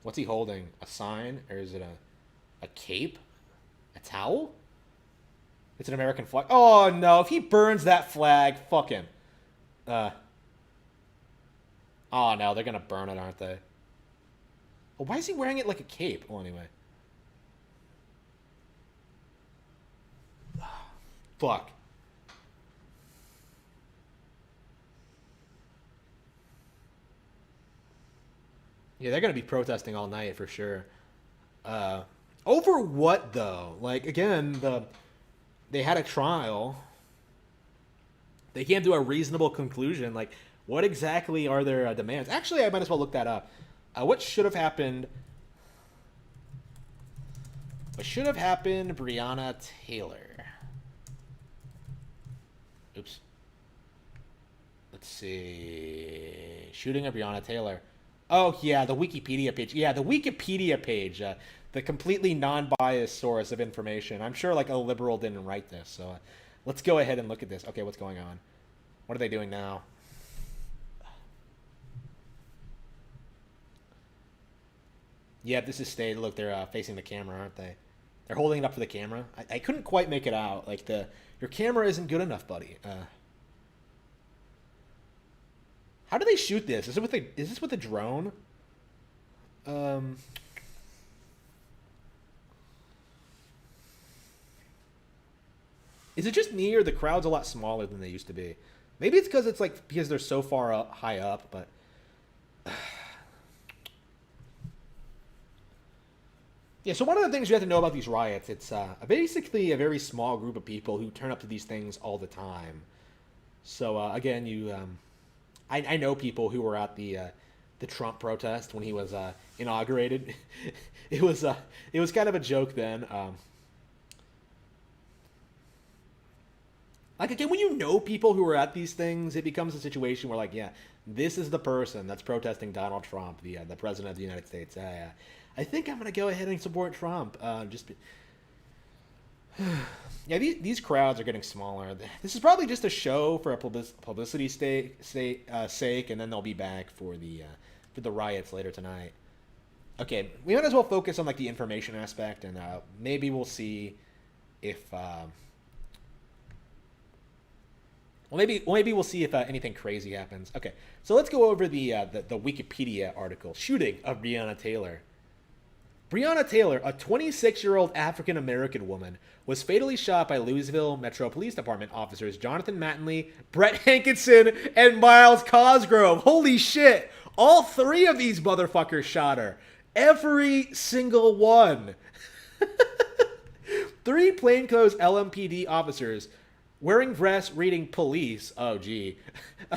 What's he holding? A sign, or is it a cape? A towel? It's an American flag. Oh no! If he burns that flag, fuck him. Oh no, they're gonna burn it, aren't they? Well, why is he wearing it like a cape? Well, anyway. Fuck. Yeah, they're going to be protesting all night for sure. Over what, though? Like, again, they had a trial. They can't do a reasonable conclusion. Like, what exactly are their demands? Actually, I might as well look that up. What should have happened? What should have happened, Breonna Taylor? Oops. Let's see. Shooting of Breonna Taylor. Oh, yeah, the Wikipedia page. Yeah, the Wikipedia page. The completely non-biased source of information. I'm sure, like, a liberal didn't write this. So let's go ahead and look at this. Okay, what's going on? What are they doing now? Yeah, this is staged. Look, they're facing the camera, aren't they? They're holding it up for the camera. I couldn't quite make it out. Like, your camera isn't good enough, buddy. How do they shoot this? Is this with a drone? Is it just me, or the crowd's a lot smaller than they used to be? Maybe it's because they're so far up, high up, but yeah. So one of the things you have to know about these riots, it's basically a very small group of people who turn up to these things all the time. So again, I know people who were at the Trump protest when he was inaugurated. It was kind of a joke then. Like, again, when you know people who are at these things, it becomes a situation where, like, yeah, this is the person that's protesting Donald Trump, the president of the United States. I think I'm gonna go ahead and support Trump. Yeah, these crowds are getting smaller. This is probably just a show for a publicity sake, and then they'll be back for the riots later tonight. Okay, we might as well focus on, like, the information aspect, and maybe we'll see if maybe we'll see if anything crazy happens. Okay, so let's go over the Wikipedia article. Shooting of Breonna Taylor. Breonna Taylor, a 26-year-old African-American woman, was fatally shot by Louisville Metro Police Department officers Jonathan Mattingly, Brett Hankinson, and Miles Cosgrove. Holy shit! All 3 of these motherfuckers shot her. Every single one. 3 plainclothes LMPD officers wearing vests reading police. Oh, gee.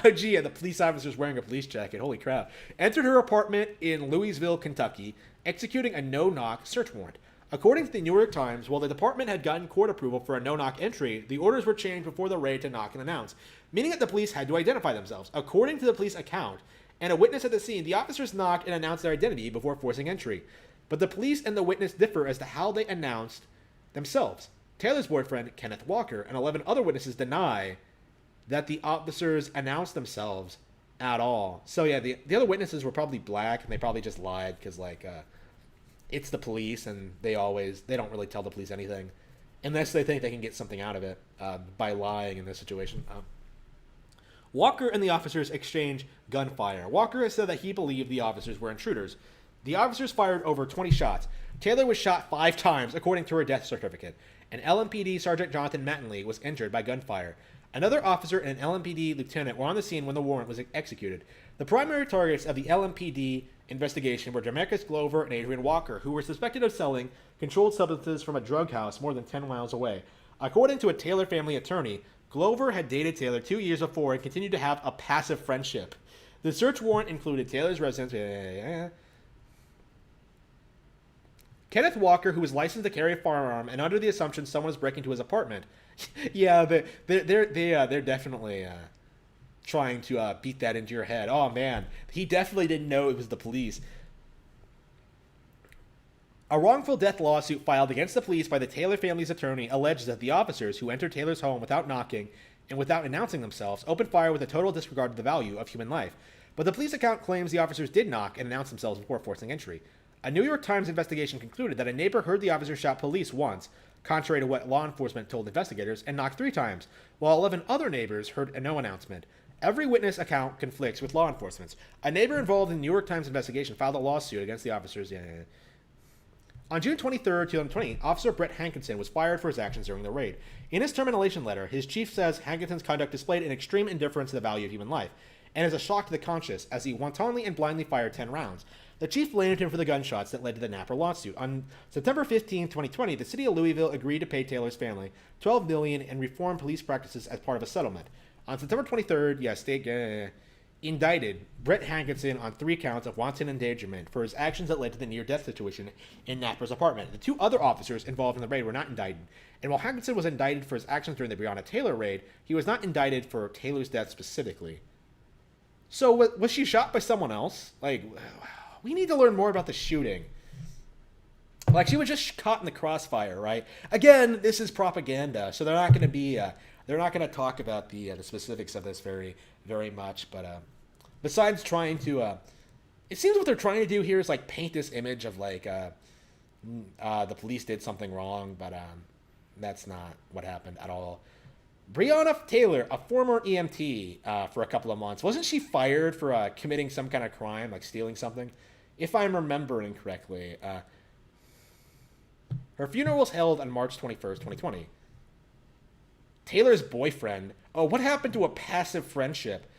Oh, gee, and the police officer's wearing a police jacket. Holy crap. Entered her apartment in Louisville, Kentucky, executing a no-knock search warrant. According to the New York Times, while the department had gotten court approval for a no-knock entry, the orders were changed before the raid to knock and announce, meaning that the police had to identify themselves. According to the police account and a witness at the scene, the officers knocked and announced their identity before forcing entry. But the police and the witness differ as to how they announced themselves. Taylor's boyfriend, Kenneth Walker, and 11 other witnesses deny that the officers announced themselves at all. So yeah, the other witnesses were probably black, and they probably just lied because, like, it's the police, and they don't really tell the police anything unless they think they can get something out of it by lying in this situation. Walker and the officers exchanged gunfire. Walker has said that he believed the officers were intruders. The officers fired over 20 shots. Taylor was shot 5 times, according to her death certificate. And LMPD Sergeant Jonathan Mattingly was injured by gunfire. Another officer and an LMPD lieutenant were on the scene when the warrant was executed. The primary targets of the LMPD investigation were Jamarcus Glover and Adrian Walker, who were suspected of selling controlled substances from a drug house more than 10 miles away. According to a Taylor family attorney, Glover had dated Taylor 2 years before and continued to have a passive friendship. The search warrant included Taylor's residence. Kenneth Walker, who was licensed to carry a firearm and under the assumption someone was breaking into his apartment. Yeah, they're definitely trying to beat that into your head. Oh man, he definitely didn't know it was the police. A wrongful death lawsuit filed against the police by the Taylor family's attorney alleges that the officers, who entered Taylor's home without knocking and without announcing themselves, opened fire with a total disregard of the value of human life. But the police account claims the officers did knock and announce themselves before forcing entry. A New York Times investigation concluded that a neighbor heard the officers shout police once, contrary to what law enforcement told investigators, and knocked 3 times, while 11 other neighbors heard no announcement. Every witness account conflicts with law enforcement's. A neighbor involved in the New York Times investigation filed a lawsuit against the officers. On June 23, 2020, Officer Brett Hankinson was fired for his actions during the raid. In his termination letter, his chief says Hankinson's conduct displayed an extreme indifference to the value of human life, and is a shock to the conscious, as he wantonly and blindly fired 10 rounds. The chief blamed him for the gunshots that led to the Napper lawsuit. On September 15, 2020, the city of Louisville agreed to pay Taylor's family $12 million and reform police practices as part of a settlement. On September 23rd, state indicted Brett Hankinson on 3 counts of wanton endangerment for his actions that led to the near-death situation in Napper's apartment. The 2 other officers involved in the raid were not indicted, and while Hankinson was indicted for his actions during the Breonna Taylor raid, he was not indicted for Taylor's death specifically. So was she shot by someone else? Like, we need to learn more about the shooting. Like, she was just caught in the crossfire, right? Again, this is propaganda, so they're not going to be, they're not going to talk about the specifics of this very, very much. But besides trying to, it seems what they're trying to do here is like paint this image of like the police did something wrong, but that's not what happened at all. Breonna Taylor, a former EMT for a couple of months, wasn't she fired for committing some kind of crime, like stealing something? If I'm remembering correctly. Her funeral was held on March 21st, 2020. Taylor's boyfriend. Oh, what happened to a passive friendship?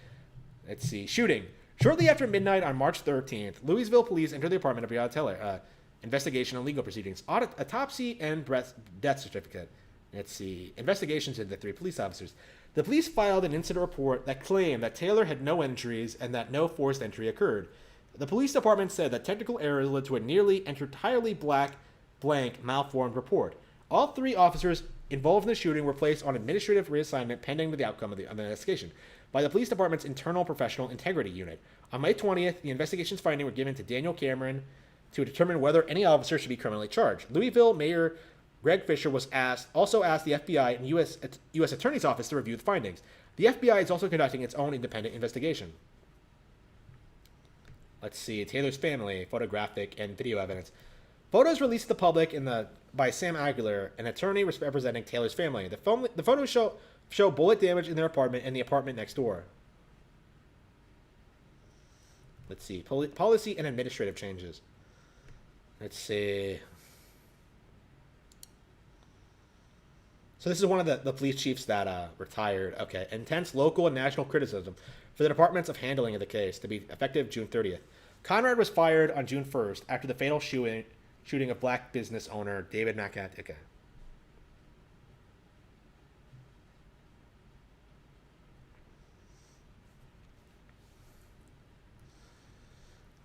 Let's see. Shooting. Shortly after midnight on March 13th, Louisville police entered the apartment of Breonna Taylor. Investigation and legal proceedings. Autopsy and death certificate. Let's see. Investigations into the 3 police officers. The police filed an incident report that claimed that Taylor had no injuries and that no forced entry occurred. The police department said that technical errors led to a nearly entirely blank, malformed report. All 3 officers involved in the shooting were placed on administrative reassignment pending the outcome of the investigation by the police department's internal professional integrity unit. On May 20th, the investigation's findings were given to Daniel Cameron to determine whether any officer should be criminally charged. Louisville Mayor Greg Fisher also asked the FBI and U.S. Attorney's Office to review the findings. The FBI is also conducting its own independent investigation. Let's see. Taylor's family, photographic and video evidence. Photos released to the public by Sam Aguilar, an attorney representing Taylor's family. The photos show bullet damage in their apartment and the apartment next door. Let's see. Policy and administrative changes. Let's see. So this is one of the police chiefs that retired. Okay. Intense local and national criticism for the departments of handling of the case to be effective June 30th. Conrad was fired on June 1st after the fatal shooting of black business owner David McAtica.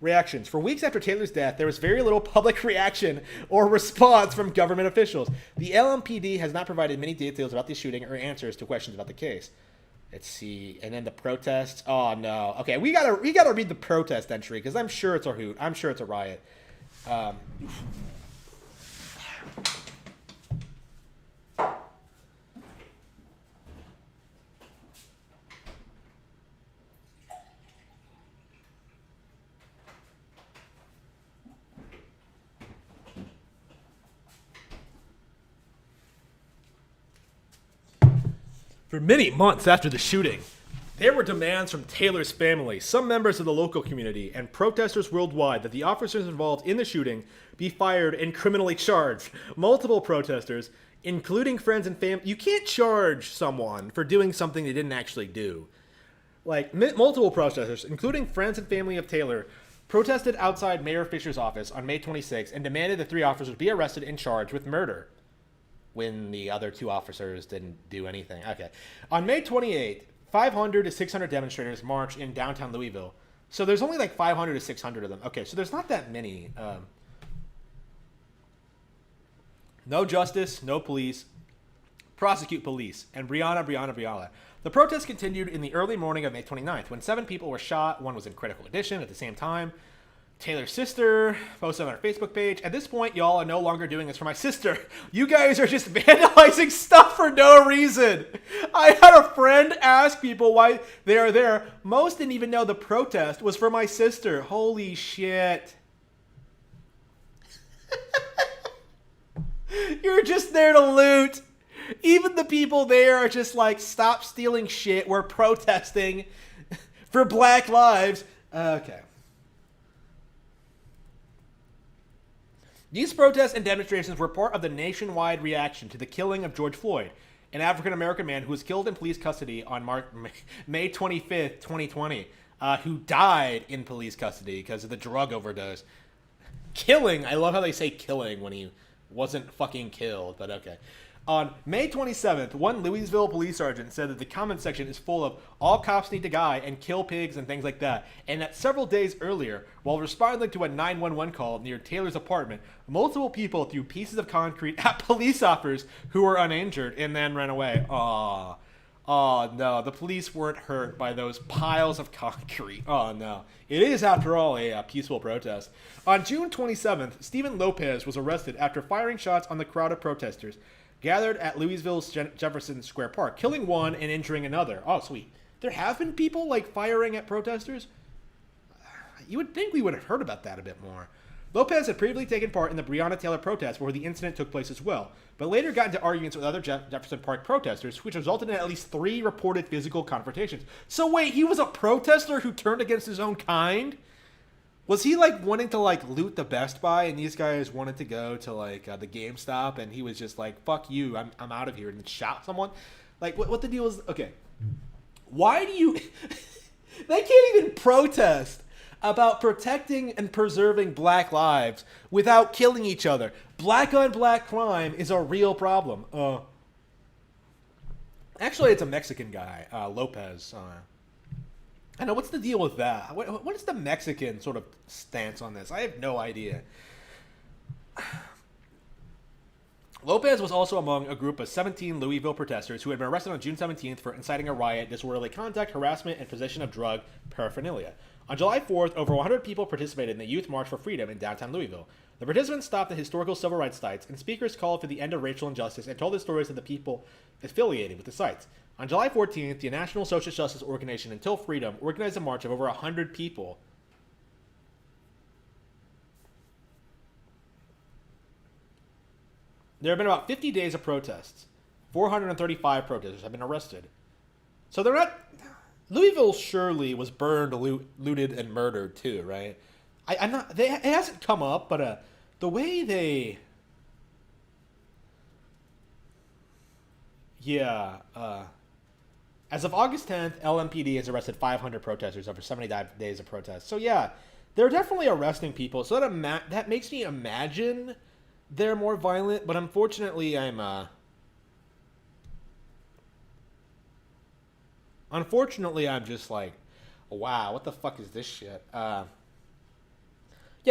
Reactions. For weeks after Taylor's death, there was very little public reaction or response from government officials. The LMPD has not provided many details about the shooting or answers to questions about the case. Let's see. And then the protests. Oh, no. Okay, we gotta read the protest entry, because I'm sure it's a hoot. I'm sure it's a riot. For many months after the shooting, There were demands from Taylor's family, some members of the local community, and protesters worldwide that the officers involved in the shooting be fired and criminally charged. Multiple protesters, including friends and family. You can't charge someone for doing something they didn't actually do. Like, multiple protesters, including friends and family of Taylor, protested outside Mayor Fisher's office on May 26 and demanded the 3 officers be arrested and charged with murder, when the other 2 officers didn't do anything. Okay. On May 28th, 500 to 600 demonstrators marched in downtown Louisville. So there's only like 500 to 600 of them. Okay, so there's not that many. No justice, no police. Prosecute police. And Breeeeeeeona. The protest continued in the early morning of May 29th, when 7 people were shot. 1 was in critical condition at the same time. Taylor's sister posted on her Facebook page, "At this point, y'all are no longer doing this for my sister. You guys are just vandalizing stuff for no reason. I had a friend ask people why they are there. Most didn't even know the protest was for my sister. Holy shit." You're just there to loot. Even the people there are just like, stop stealing shit. We're protesting for Black Lives. Okay. These protests and demonstrations were part of the nationwide reaction to the killing of George Floyd, an African-American man who was killed in police custody on May 25th, 2020, who died in police custody because of the drug overdose. Killing, I love how they say killing when he wasn't fucking killed, but okay. On May 27th, one Louisville police sergeant said that the comment section is full of all cops need to die and kill pigs and things like that, and that several days earlier, while responding to a 911 call near Taylor's apartment, multiple people threw pieces of concrete at police officers who were uninjured and then ran away. Aww. Oh no, the police weren't hurt by those piles of concrete. Oh no. It is, after all, a peaceful protest. On June 27th, Stephen Lopez was arrested after firing shots on the crowd of protesters gathered at Louisville's Jefferson Square Park, killing 1 and injuring another. Oh, sweet. There have been people, like, firing at protesters? You would think we would have heard about that a bit more. Lopez had previously taken part in the Breonna Taylor protest where the incident took place as well, but later got into arguments with other Jefferson Park protesters, which resulted in at least 3 reported physical confrontations. So wait, he was a protester who turned against his own kind? Was he, like, wanting to, like, loot the Best Buy, and these guys wanted to go to, like, the GameStop, and he was just like, fuck you, I'm out of here, and shot someone? Like, what the deal is? Okay. Why do you... They can't even protest about protecting and preserving black lives without killing each other. Black on black crime is a real problem. Actually, it's a Mexican guy, Lopez. I know, what's the deal with that? What is the Mexican sort of stance on this? I have no idea. Lopez was also among a group of 17 Louisville protesters who had been arrested on June 17th for inciting a riot, disorderly conduct, harassment, and possession of drug paraphernalia. On July 4th, over 100 people participated in the Youth March for Freedom in downtown Louisville. The participants stopped at historical civil rights sites, and speakers called for the end of racial injustice and told the stories of the people affiliated with the sites. On July 14th, the National Social Justice Organization Until Freedom organized a march of over 100 people. There have been about 50 days of protests. 435 protesters have been arrested. So they're not... Louisville surely was burned, looted, and murdered too, right? I'm not... It hasn't come up, but the way they... Yeah, as of August 10th, LMPD has arrested 500 protesters over 75 days of protests. So yeah, they're definitely arresting people. So that makes me imagine they're more violent, but unfortunately I'm just like, wow, what the fuck is this shit? Yeah,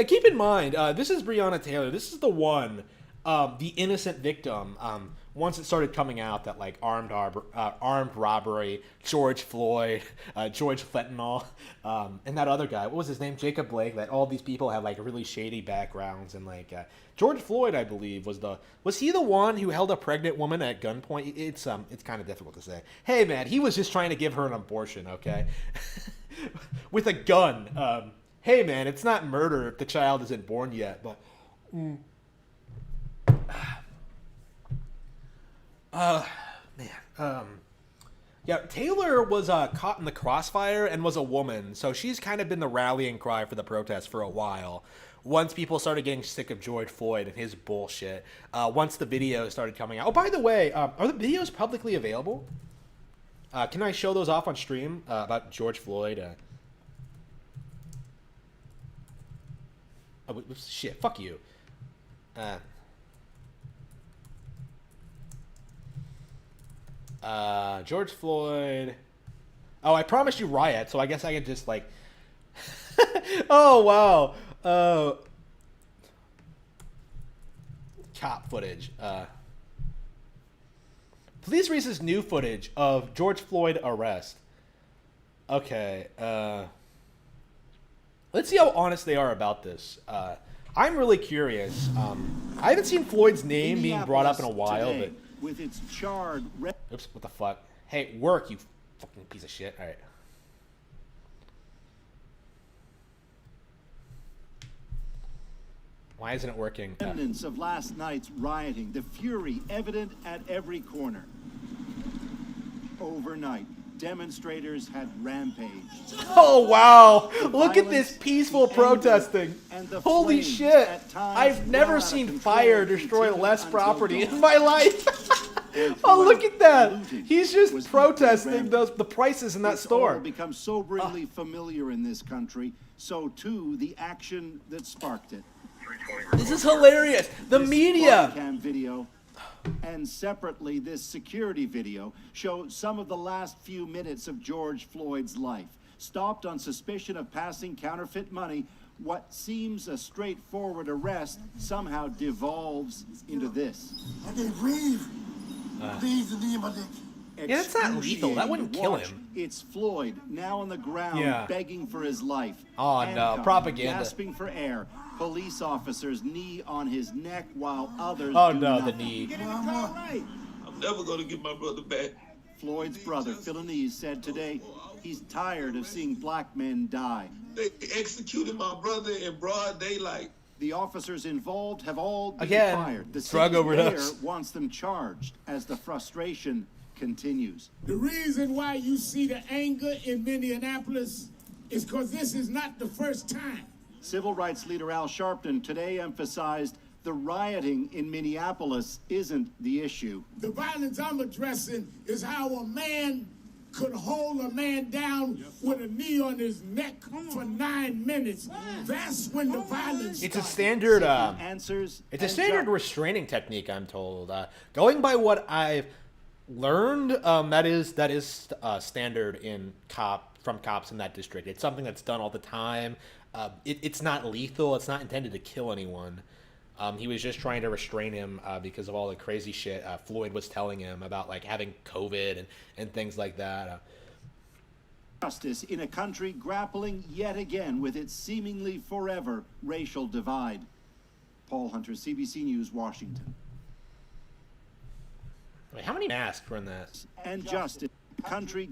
keep in mind, this is Breonna Taylor. This is the one, the innocent victim. Once it started coming out that, like, armed robbery, George Floyd, George Fentanyl, and that other guy, what was his name, Jacob Blake, that all these people had, like, really shady backgrounds, and, like, George Floyd, I believe, was he the one who held a pregnant woman at gunpoint? It's kind of difficult to say. Hey, man, he was just trying to give her an abortion, okay? With a gun. Hey, man, it's not murder if the child isn't born yet, but... Yeah, Taylor was caught in the crossfire and was a woman, so she's kind of been the rallying cry for the protest for a while. Once people started getting sick of George Floyd and his bullshit, once the videos started coming out. Oh, by the way, are the videos publicly available? Can I show those off on stream about George Floyd? Oh, shit, fuck you. George Floyd. Oh, I promised you Riot, so I guess I could just like. Oh wow. Cop footage. Police releases new footage of George Floyd arrest. Okay. Let's see how honest they are about this. I'm really curious. I haven't seen Floyd's name being brought up in a while, today, but with its charred oops, what the fuck? Hey, work, you fucking piece of shit. All right. Why isn't it working? remnants of last night's rioting, the fury evident at every corner. Overnight, demonstrators had rampaged. Oh wow! The Look at violence, this peaceful the anger, protesting. and the Holy flames shit! at times I've never brought out of seen control fire destroy continued less until property dawn. in my life. And Oh, look throughout, at that! looting He's was just equally protesting rampant. the prices in that It's store. all become soberingly familiar in this country, so too the action that sparked it. This is hilarious. The This media. body cam video and separately this security video show some of the last few minutes of George Floyd's life. Stopped on suspicion of passing counterfeit money, what seems a straightforward arrest somehow devolves into this. I can breathe. Breathe the name of it. Yeah, that's not lethal. That wouldn't kill Watch. him. It's Floyd, now on the ground, Yeah. begging for his life. Oh, no. Handcuffed, Propaganda. Gasping for air. Police officers knee on his neck while others Oh do no, the nothing. knee. I'm never going to get my brother back. Floyd's brother, Philanese, said today he's tired of seeing black men die. They executed my brother in broad daylight. The officers involved have all been Again, fired. The drug city's mayor overdose. wants them charged as the frustration continues. The reason why you see the anger in Minneapolis is because this is not the first time. Civil rights leader Al Sharpton today emphasized the rioting in Minneapolis isn't the issue. The violence I'm addressing is how a man could hold a man down with a knee on his neck for 9 minutes. That's when the violence It's a started. standard. Answers. It's a and standard ju- restraining technique, I'm told. Going by what I've learned, that is standard from cops in that district. It's something that's done all the time. It's not lethal. It's not intended to kill anyone. He was just trying to restrain him because of all the crazy shit Floyd was telling him about, like having COVID and things like that. Justice in a country grappling yet again with its seemingly forever racial divide. Paul Hunter, CBC News, Washington. Wait, how many masks were in that? And justice, a country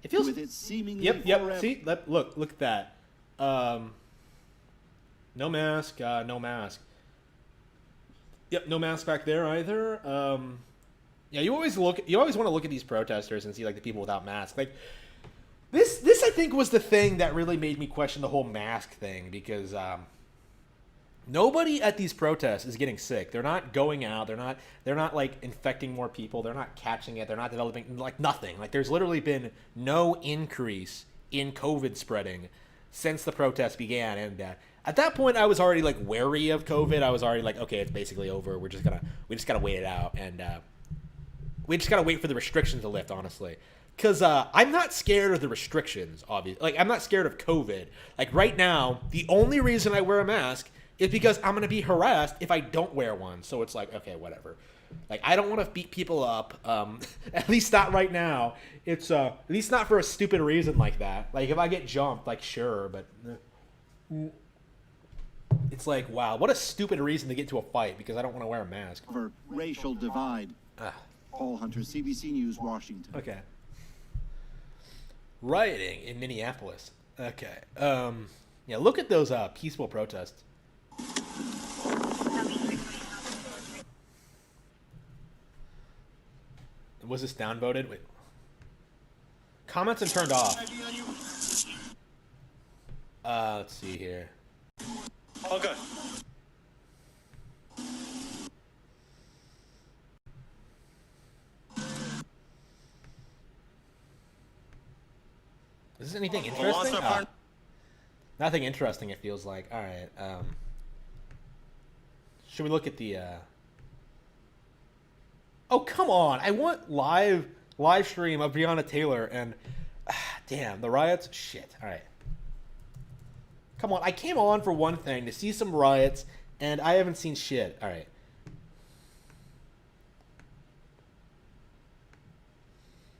It feels. with its seemingly Yep. forever. See, look at that. No mask. No mask. Yep, no mask back there either. Yeah, you always want to look at these protesters and see like the people without masks. Like this I think was the thing that really made me question the whole mask thing because nobody at these protests is getting sick. They're not going out. They're not like infecting more people. They're not catching it. They're not developing like nothing. Like there's literally been no increase in COVID spreading since the protest began. And at that point, I was already like wary of COVID. I was already like, okay, it's basically over. We just gotta wait it out, and we just gotta wait for the restrictions to lift. Honestly, because I'm not scared of the restrictions. Obviously, like I'm not scared of COVID. Like right now, the only reason I wear a mask is because I'm gonna be harassed if I don't wear one. So it's like, okay, whatever. Like I don't want to beat people up. At least not right now. It's at least not for a stupid reason like that. Like if I get jumped, like sure, but it's like wow, what a stupid reason to get into a fight because I don't want to wear a mask. For racial divide. Paul Hunter, CBC News, Washington. Okay. Rioting in Minneapolis. Okay. Yeah, look at those peaceful protests. Was this downvoted? Wait. Comments and turned off. Let's see here. Okay. Is this anything interesting? Nothing interesting, it feels like. Alright, should we look at the, Oh, come on! I want live stream of Breonna Taylor and... damn, the riots? Shit. Alright. Come on, I came on for one thing, to see some riots, and I haven't seen shit. Alright.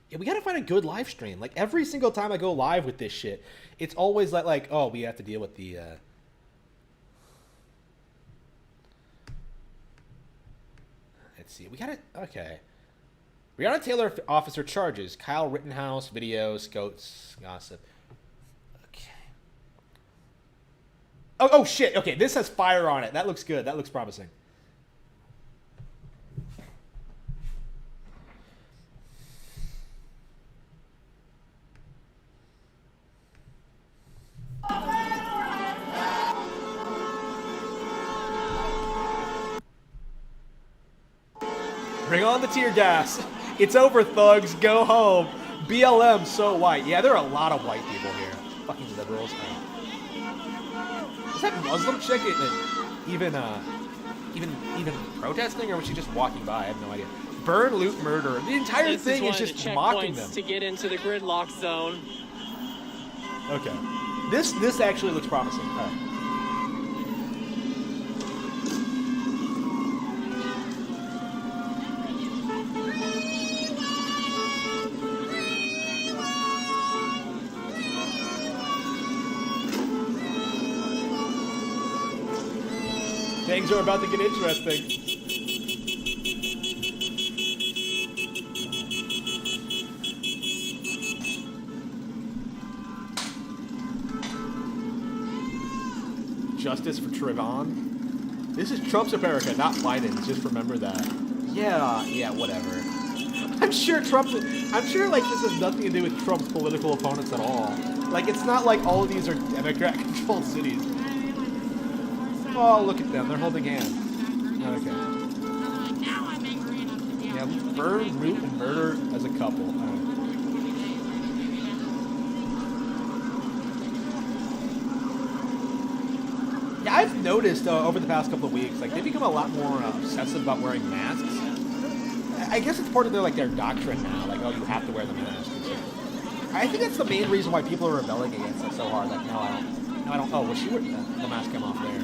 Yeah, we gotta find a good live stream. Like, every single time I go live with this shit, it's always like, oh, we have to deal with the, Let's see, we gotta, okay. Breonna Taylor officer charges. Kyle Rittenhouse, videos, goats, gossip. Okay. Oh, shit, okay, this has fire on it. That looks good, that looks promising. Bring on the tear gas. It's over, thugs. Go home. BLM so white. Yeah, there are a lot of white people here. Fucking liberals. Is that Muslim chick even protesting, or was she just walking by? I have no idea. Burn, loot, murder. The entire thing is just mocking them. To get into the gridlock zone. Okay. This actually looks promising. All right. Things are about to get interesting. Justice for Trayvon. This is Trump's America, not Biden's. Just remember that. Yeah, whatever. I'm sure like this has nothing to do with Trump's political opponents at all. Like, it's not like all of these are Democrat-controlled cities. Oh, look at them. They're holding hands. Okay. Yeah, burn, loot, and murder as a couple. Yeah, I've noticed over the past couple of weeks, like, they've become a lot more obsessive about wearing masks. I guess it's part of their doctrine now. Like, oh, you have to wear the mask. I think that's the main reason why people are rebelling against it so hard. Like, no, I don't. Oh, well, she would the mask come off there.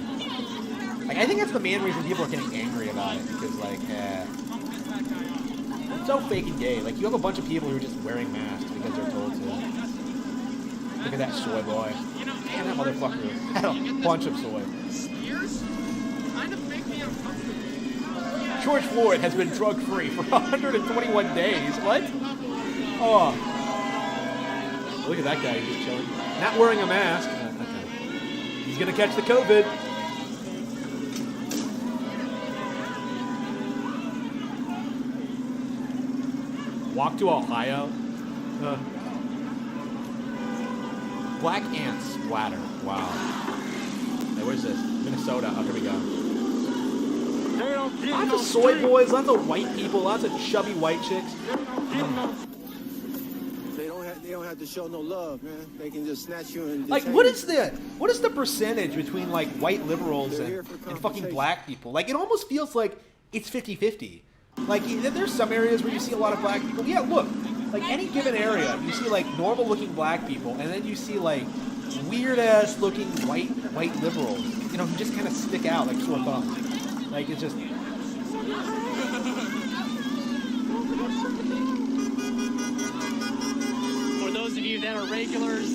Like, I think that's the main reason people are getting angry about it, because, like, it's so fake and gay. Like, you have a bunch of people who are just wearing masks because they're told to. Look at that soy boy. Damn, that motherfucker had a bunch of soy. George Floyd has been drug-free for 121 days. What? Oh. Look at that guy, he's just chilling. Not wearing a mask. Okay. He's gonna catch the COVID. Walk to Ohio. Black ants splatter. Wow. Hey, where's this? Minnesota. Oh, here we go. Lots of soy boys, lots of white people, lots of chubby white chicks. They don't have to show no love, man. They can just snatch you and like, what is the percentage between like white liberals and fucking black people? Like, it almost feels like it's 50-50. Like, there's some areas where you see a lot of black people. Yeah, look, like any given area, you see like normal looking black people, and then you see like weird ass looking white liberals, you know, who just kind of stick out like sore thumbs. Like, it's just. For those of you that are regulars,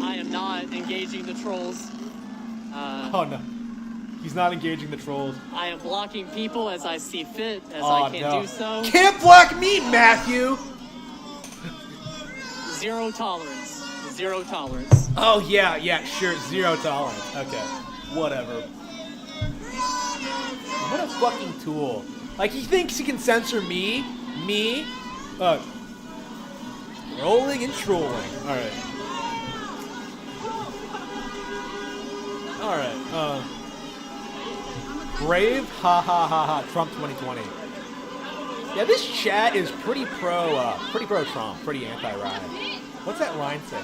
I am not engaging the trolls. Oh no. He's not engaging the trolls. I am blocking people as I see fit, as I can do so. Can't block me, Matthew! Zero tolerance. Zero tolerance. Oh, yeah, sure. Zero tolerance. Okay. Whatever. What a fucking tool. Like, he thinks he can censor me. Rolling and trolling. All right. All right. Brave, ha ha ha ha. Trump 2020. Yeah, this chat is pretty pro Trump, pretty anti-Riot. What's that line say?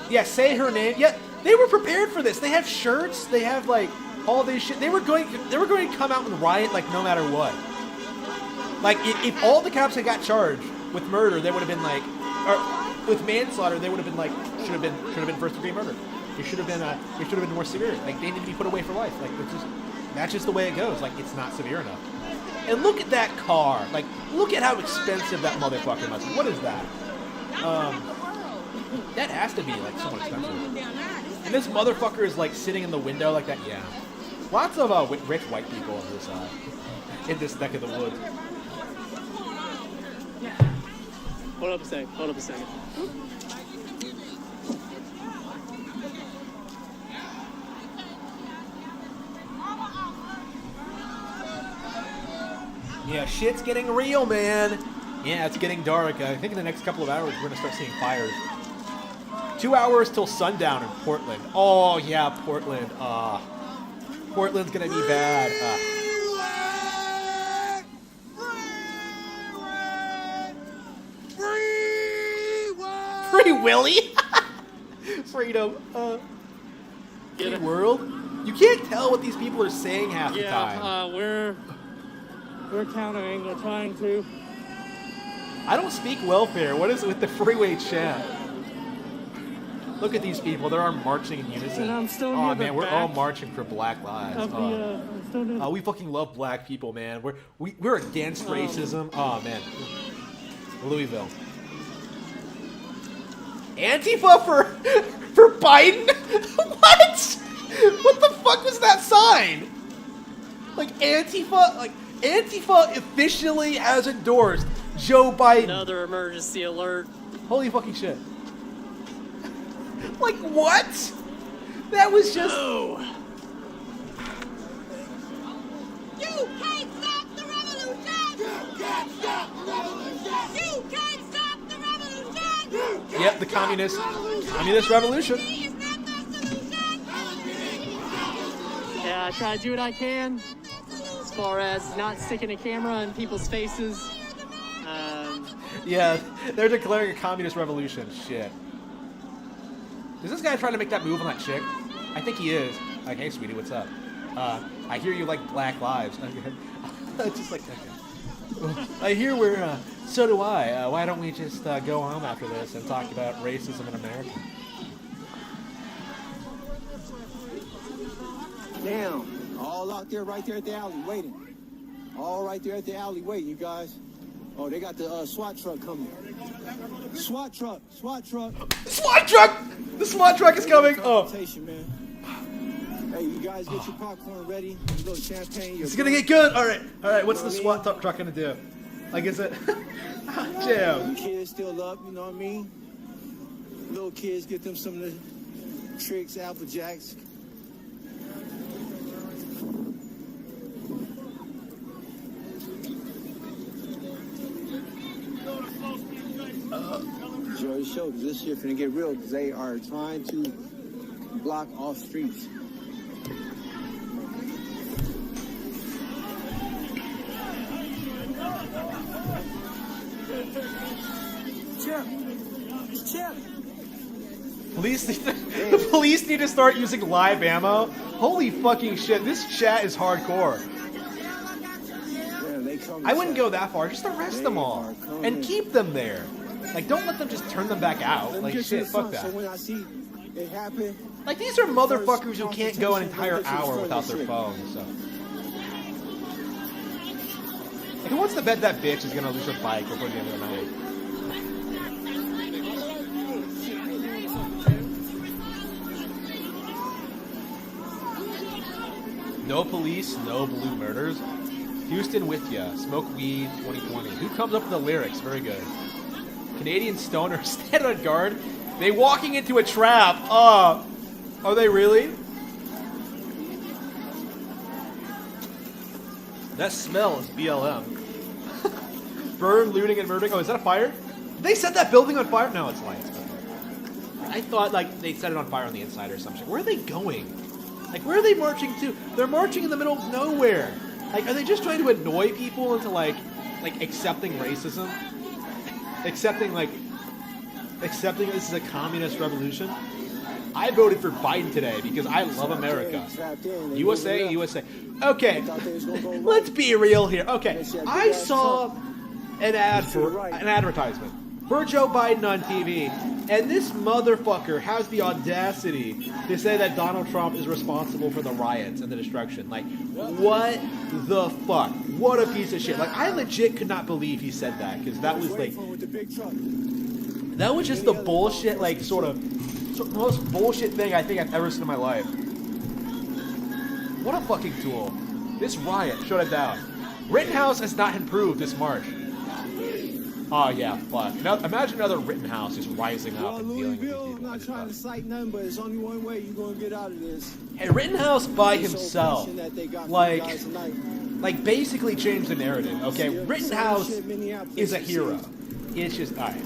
Yeah, say her name. Yeah, they were prepared for this. They have shirts. They have like all this shit. They were going to come out and riot like no matter what. Like if all the cops had got charged with murder, they would have been like, or with manslaughter, they would have been like should have been first degree murder. It should have been more severe. Like they need to be put away for life. Like that's just the way it goes. Like it's not severe enough. And look at that car. Like look at how expensive that motherfucker must be. What is that? That has to be like somewhat expensive. And this motherfucker is like sitting in the window like that. Yeah. Lots of rich white people in this neck of the woods. Hold up a second. Yeah, shit's getting real, man. Yeah, it's getting dark. I think in the next couple of hours we're gonna start seeing fires. 2 hours till sundown in Portland. Oh yeah, Portland. Portland's gonna be bad. Free Willy? Freedom. Free world? You can't tell what these people are saying half the time. Yeah, we're countering. We're trying to. I don't speak welfare. What is it with the freeway chat? Look at these people. They're all marching in unison. And I'm still oh near man, the we're all back marching for Black Lives. We fucking love black people, man. We're against racism. Oh man, Louisville. Antifa for Biden? What? What the fuck was that sign? Like Antifa officially has endorsed Joe Biden. Another emergency alert. Holy fucking shit. Like what? That was just. No. You can't stop the revolution! You can't stop the revolution! You can't stop the revolution! Yep, the communist revolution. Yeah, I try to do what I can as far as not sticking a camera in people's faces. Yeah, they're declaring a communist revolution. Shit. Is this guy trying to make that move on that chick? I think he is. Like, hey, sweetie, what's up? I hear you like Black Lives. Just like, okay. I hear we're, so do I. Why don't we just go home after this and talk about racism in America? Damn, all out there, right there at the alley, waiting. All right there at the alley, waiting, you guys. Oh, they got the SWAT truck coming. SWAT truck. SWAT truck! The SWAT truck is coming! Oh. Hey, you guys get your popcorn ready, a little champagne. It's gonna get good! Alright, what's the SWAT truck gonna do? Like, is it? Jam. Kids still up, you know what I mean? Little kids, get them some of the tricks, Apple Jacks. Enjoy the show, because this shit finna get real, because they are trying to block off streets. Chip. The police need to start using live ammo. Holy fucking shit, this chat is hardcore. I wouldn't go that far. Just arrest them all and keep them there. Like, don't let them just turn them back out. Like, shit, fuck that. Like, these are motherfuckers who can't go an entire hour without their phones. So. Like, who wants to bet that bitch is gonna lose her bike before the end of the night? No police, no blue murders. Houston with ya. Smoke weed 2020. Who comes up with the lyrics? Very good. Canadian stoners stand on guard. They walking into a trap. Are they really? That smell is BLM. Burn, looting, and murdering. Oh, is that a fire? they set that building on fire? No, it's lights. I thought like they set it on fire on the inside or something. Where are they going? Like, where are they marching to? They're marching in the middle of nowhere. Like, are they just trying to annoy people into like accepting racism? accepting this is a communist revolution? I voted for Biden today because I love America. USA, USA. Okay, let's be real here. Okay, I saw an ad for an advertisement for Joe Biden on TV, and this motherfucker has the audacity to say that Donald Trump is responsible for the riots and the destruction. Like, what the fuck? What a piece of shit. Like, I legit could not believe he said that, because that was like, that was just the bullshit, like, sort of most bullshit thing I think I've ever seen in my life. What a fucking tool. This riot shut it down. Rittenhouse has not improved this march. Oh yeah, fuck. Now, imagine another Rittenhouse just rising up and dealing with these people. I'm not trying to cite nothing, but it's only one way you're gonna get out of this. Hey, Rittenhouse by himself, like basically changed the narrative. Okay, Rittenhouse is a hero. It's just alright.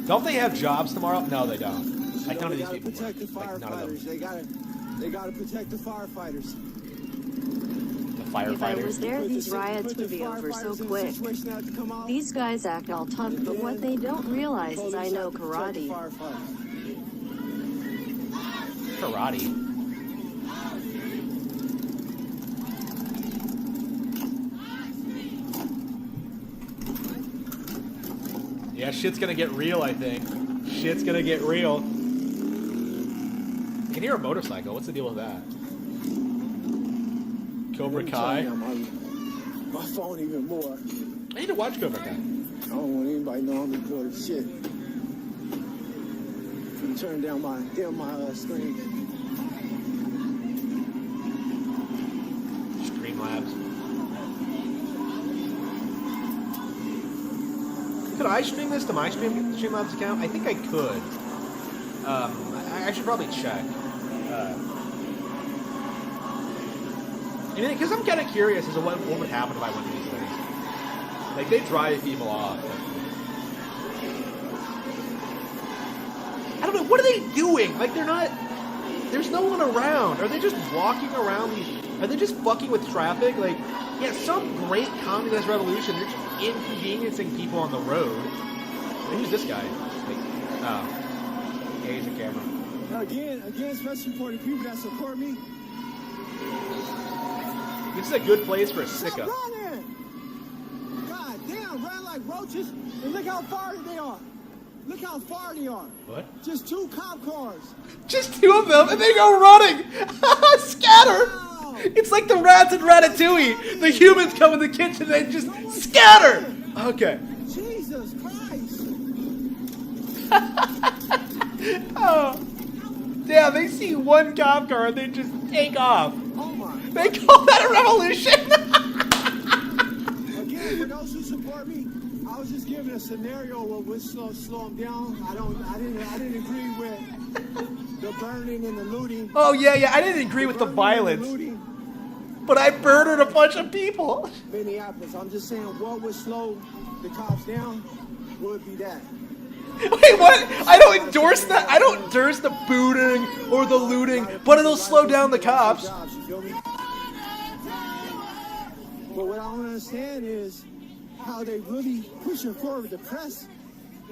Don't they have jobs tomorrow? No, they don't. Like none of these people. Protect the firefighters. They gotta protect the firefighters. If I was there, these riots would be over so quick. These guys act all tough, but what they don't realize is I know karate. Karate? Yeah, shit's gonna get real, I think. Shit's gonna get real. I can hear a motorcycle. What's the deal with that? Cobra Kai? My phone even more. I need to watch Cobra Kai. I don't want anybody to know I'm recording shit. I'm turning down my screen. Streamlabs. Could I stream this to my Streamlabs account? I think I could. I should probably check. Because I'm kind of curious as to what would happen if I went to these things. Like, they drive people off. I don't know, what are they doing? Like, they're not... There's no one around. Are they just walking around these... Are they just fucking with traffic? Like, yeah, some great communist revolution. They're just inconveniencing people on the road. Who's this guy? Like, oh. Yeah, he's a camera. Now again, especially for the people that support me. This is a good place for a sicko. Running! God damn, run like roaches, and look how far they are. Look how far they are. What? Just 2 cop cars. Just 2 of them, and they go running! Scatter! Wow. It's like the rats in Ratatouille. The humans come in the kitchen and they just scatter! Okay. Jesus Christ! Oh. Damn, they see 1 cop car and they just take off. Oh my. They call that a revolution! Again, for those who support me, I was just giving a scenario where we'll slow them down. I didn't agree with the burning and the looting. Oh yeah, I didn't agree with the violence. But I murdered a bunch of people. Minneapolis, I'm just saying what would slow the cops down would be that. Wait, what? I don't endorse that. I don't endorse the booting or the looting, but it'll slow down the cops. But what I don't understand is how they really pushing forward to press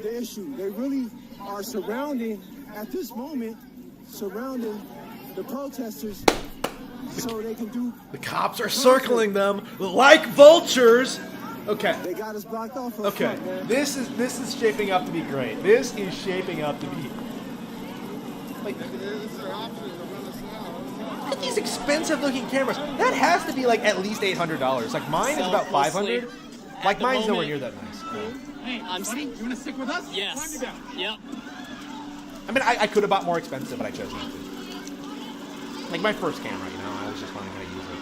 the issue. They really are surrounding, at this moment, surrounding the protesters so they can do... The cops are circling them like vultures. Okay. They got us blocked off. Okay. Front, this is shaping up to be great. This is shaping up to be like look at these expensive looking cameras. That has to be like at least $800. Like mine is about $500. Like mine's nowhere near that nice. Hey, I'm buddy, you want to stick with us? Yes. Yep. I mean, I could have bought more expensive, but I chose not to. Like my first camera, you know, I was just learning how to use it.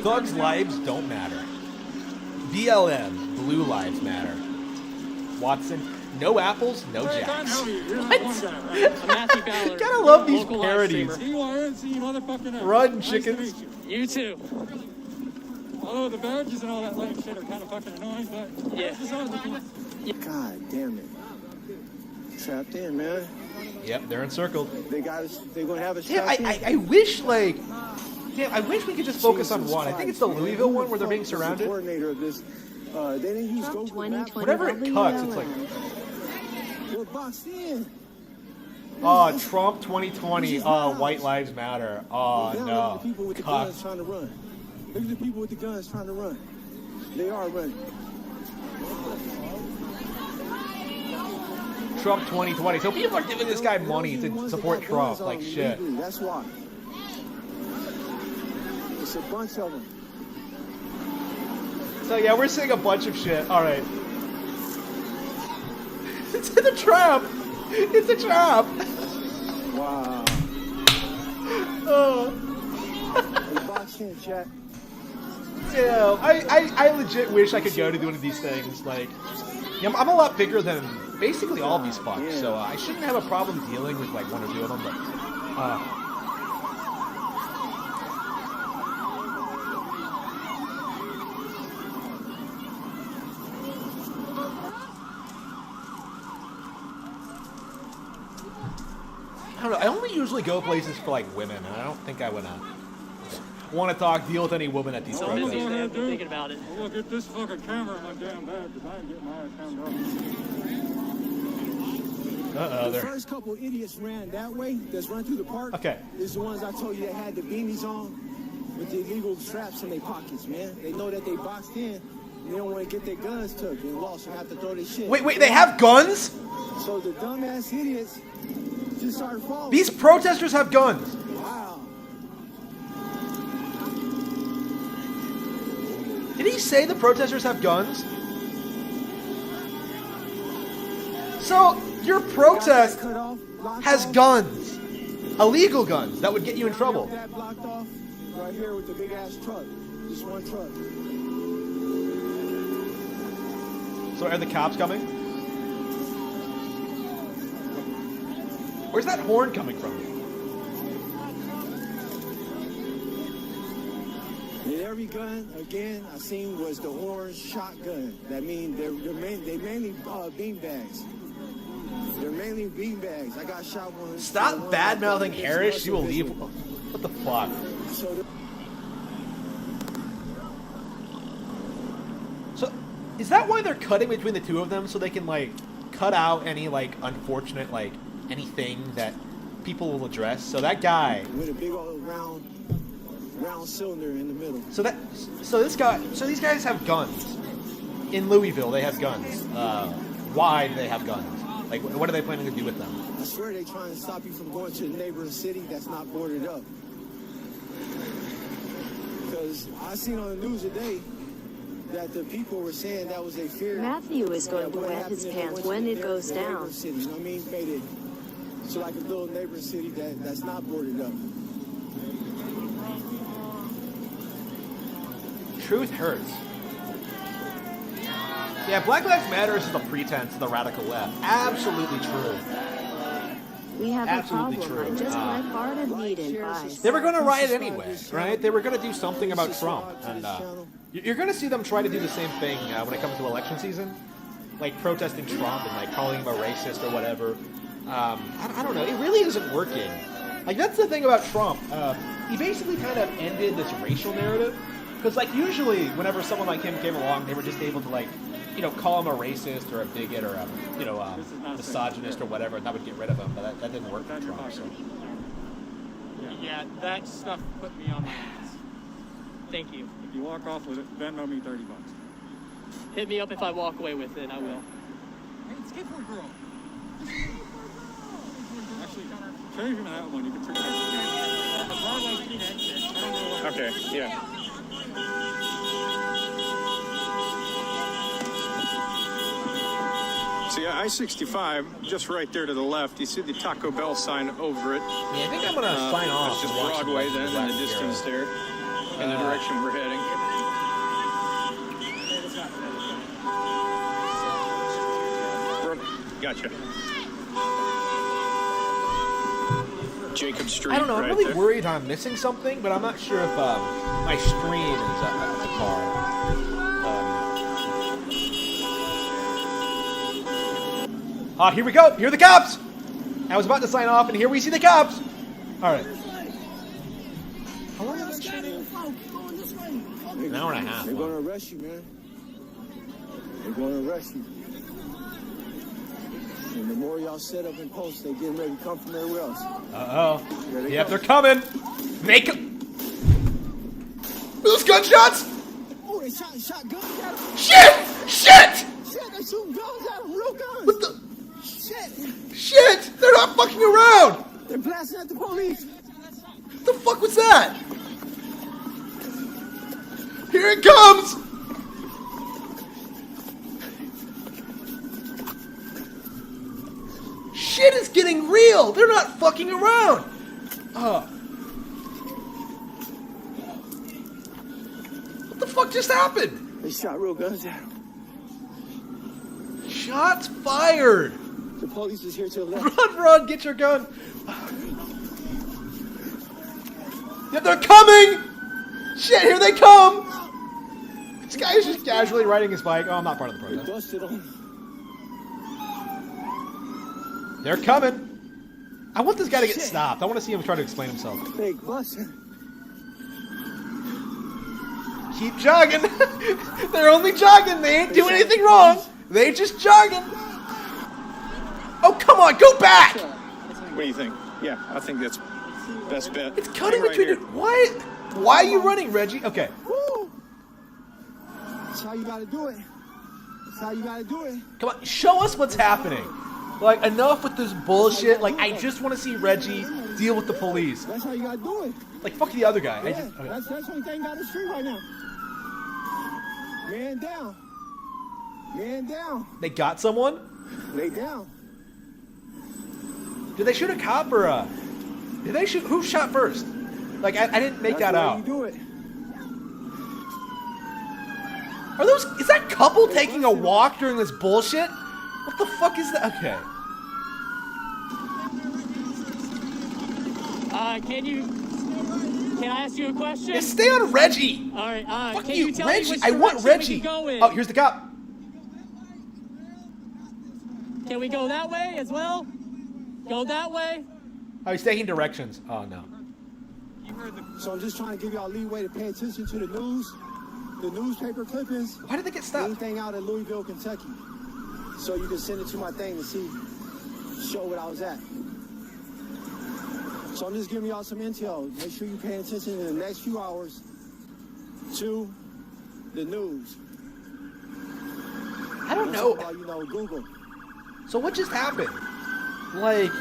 Thugs' lives don't matter. BLM, blue lives matter. Watson, no apples, no jacks. What? Gotta love these parodies. Run, chickens. You too. Although the badges and all that lame shit are kind of fucking annoying, but Yeah. God damn it. Trapped in, man. Yep, they're encircled. They got us. They're gonna have us Yeah, trapped in. I wish like. Yeah, I wish we could just focus on one. I think it's the Louisville one where they're being This is the surrounded. coordinator of this. They didn't use Trump Google Maps. 2020 Whenever it cuts, it's like, We're boxed in. oh, Trump 2020. Oh, White Lives Matter. Oh Look at no. the people with the Cuck. guns trying to run. Look at the people with the guns trying to run. They are running. Trump 2020. So people are giving this guy money to support Trump. Like shit. That's why. It's a bunch of them. So yeah, we're seeing a bunch of shit. All right. It's a trap. It's a trap. Wow. Oh. They boxed in, chat. Yeah, I legit wish I could go to one of these things. Like, yeah, I'm a lot bigger than basically all these fucks, so I shouldn't have a problem dealing with like one or two of them. But I don't know. I only usually go places for like women, and I don't think I would want to deal with any woman at these protests. I've been thinking about it. I'll look at this fucking camera in my damn bag because I ain't getting my ass turned up. The first couple idiots ran that way, that's run through the park. Okay. Is the ones I told you that had the beanies on with the illegal straps in their pockets, man. They know that they boxed in. And they don't want to get their guns took and lost and have to throw their shit. Wait, they have guns? So the dumbass idiots just started falling. These protesters have guns. Wow. Did he say the protesters have guns? So, your protest has guns. Illegal guns that would get you in trouble. That blocked off right here with the big ass truck. Just one truck. So are the cops coming? Where's that horn coming from? And every gun, again, I seen was the orange shotgun. That means they mainly bean bags. They're mainly bean bags. I got shot one. Stop bad mouthing Harris. She will leave. What the fuck? So, is that why they're cutting between the two of them so they can like cut out any like unfortunate like anything that people will address? So that guy with a big old round cylinder in the middle. So these guys have guns. In Louisville, they have guns. Why do they have guns? Like, what are they planning to do with them? I swear they're trying to stop you from going to the neighboring city that's not boarded up. Because I seen on the news today that the people were saying that was a fear. Matthew is going to wet his pants when it goes down. City, you know what I mean? Made it so like a little neighboring city that's not boarded up. Truth hurts. Yeah, Black Lives Matter is just a pretense of the radical left. Absolutely true. We have Absolutely a problem. true. I just like farted meat and pies. They were going to riot anyway, right? They were going to do something about Trump. And you're going to see them try to do the same thing when it comes to election season. Like protesting Trump and like calling him a racist or whatever. I don't know. It really isn't working. Like, that's the thing about Trump. He basically kind of ended this racial narrative. Because, like, usually whenever someone like him came along, they were just able to, like, call him a racist or a bigot or a, misogynist or whatever, and that would get rid of him. But that didn't work for Trump. So. Yeah, that stuff put me on my ass. Thank you. If you walk off with it, Venmo me $30. Hit me up if I walk away with it, I will. Hey, it's skateboard girl. Actually, change him that one. You can turn it. Okay, yeah. See, I-65, just right there to the left, you see the Taco Bell sign over it. Yeah, I think I'm going to sign off. That's just Broadway then in the distance there, in the direction we're heading. Gotcha. Jacob Street. I don't know. I'm right really there. worried I'm missing something, but I'm not sure if my stream is at the car. Here we go. Here are the cops. I was about to sign off, and here we see the cops. All right. How long is this shooting? An hour and a half. They're going to arrest you, man. They're going to arrest you. And the more y'all set up and post, they getting ready to come from everywhere else. Uh-oh. Yep, they're coming. Make them. Those gunshots. Oh, they shot guns at him. Shit! Shit! Shit, they shooting guns at him, real guns. What the? Shit. Shit! They're not fucking around! They're blasting at the police. What the fuck was that? Here it comes! Shit is getting real! They're not fucking around! What the fuck just happened? They shot real guns at him. Shots fired! The police is here to the left. Run, get your gun! Yeah, they're coming! Shit, here they come! This guy is just casually riding his bike. Oh, I'm not part of the protest. They busted on. They're coming. I want this guy to get stopped. I want to see him try to explain himself. They busted. Keep jogging. They're only jogging. They ain't doing anything wrong. They just jogging. Oh, come on. Go back. What do you think? Yeah, I think that's best bet. It's cutting Right between here. Why are you running, Reggie? Okay. Woo. That's how you got to do it. That's how you got to do it. Come on. Show us what's happening. Like, enough with this bullshit. Like, I just want to see Reggie deal with the police. That's how you got to do it. Like, fuck the other guy. Yeah, that's the only thing got the street right now. Man down. Man down. They got someone? Lay down. Did they shoot a cop or did they shoot? Who shot first? Like, I didn't make that out. You do it. Are those? Is that couple taking a walk during this bullshit? What the fuck is that? Okay. Can I ask you a question? Yeah, stay on Reggie. All right. Fuck Can you, you tell Reggie. me which I want direction Reggie. we can go in? Oh, here's the cop. Can we go that way as well? Go that way? Oh, he's taking directions. Oh no. So I'm just trying to give y'all leeway to pay attention to the news, the newspaper clippings. Why did they get stopped? Anything out in Louisville, Kentucky. So you can send it to my thing to show what I was at. So I'm just giving y'all some intel. Make sure you pay attention in the next few hours to the news. I don't know. You know, Google. So what just happened? Like,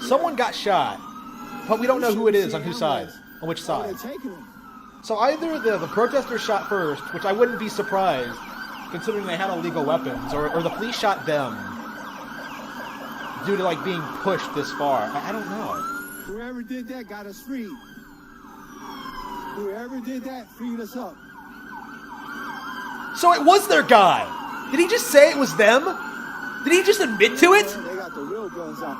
someone got shot, but we don't know who it is on whose side, on which side. So either the protesters shot first, which I wouldn't be surprised, considering they had illegal weapons, or the police shot them due to like being pushed this far. I don't know. Whoever did that got us freed. Whoever did that freed us up. So it was their guy. Did he just say it was them? Did he just admit to it? They got the real guns out.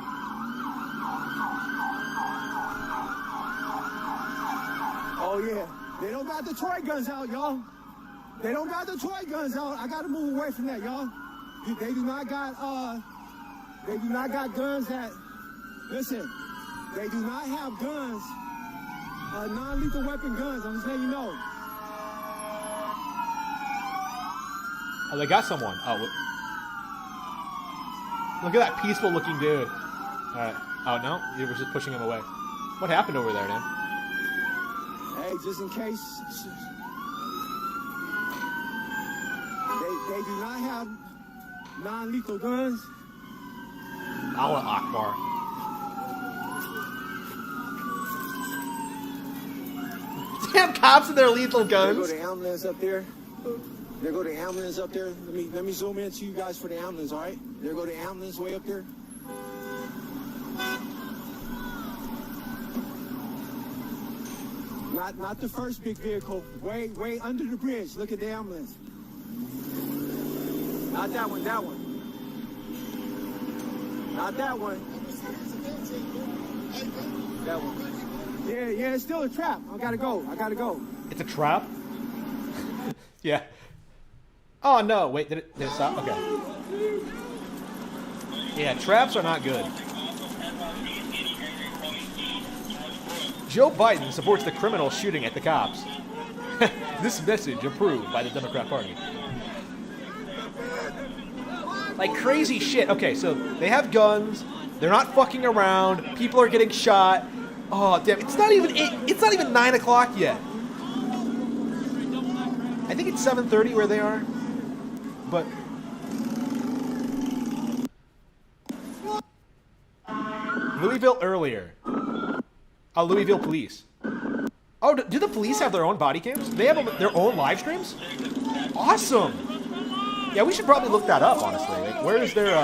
Oh yeah, they don't got the toy guns out, y'all. They don't got the toy guns out. I gotta move away from that, y'all. They do not got guns that. Listen, they do not have guns, non-lethal weapon guns. I'm just letting you know. Oh, they got someone. Oh, look at that peaceful-looking dude. All right. Oh no, you were just pushing him away. What happened over there, man? Hey, just in case. They do not have non-lethal guns. Allah Akbar. Damn cops and their lethal guns. There go the ambulance up there. There go the ambulance up there. Let me zoom in to you guys for the ambulance, all right? There go the ambulance way up there. Not the first big vehicle. Way under the bridge. Look at the ambulance. Not that one. Not that one. That one. Yeah, it's still a trap. I gotta go. It's a trap? Yeah. Oh, no. Wait, did it stop? Okay. Yeah, traps are not good. Joe Biden supports the criminal shooting at the cops. This message approved by the Democrat Party. Like crazy shit. Okay, so they have guns. They're not fucking around. People are getting shot. Oh, damn. It's not even 9 o'clock yet. I think it's 7:30 where they are. But Louisville earlier. Oh, Louisville police. Oh, do the police have their own body cams? They have their own live streams? Awesome. Yeah, we should probably look that up, honestly. Like, where is their,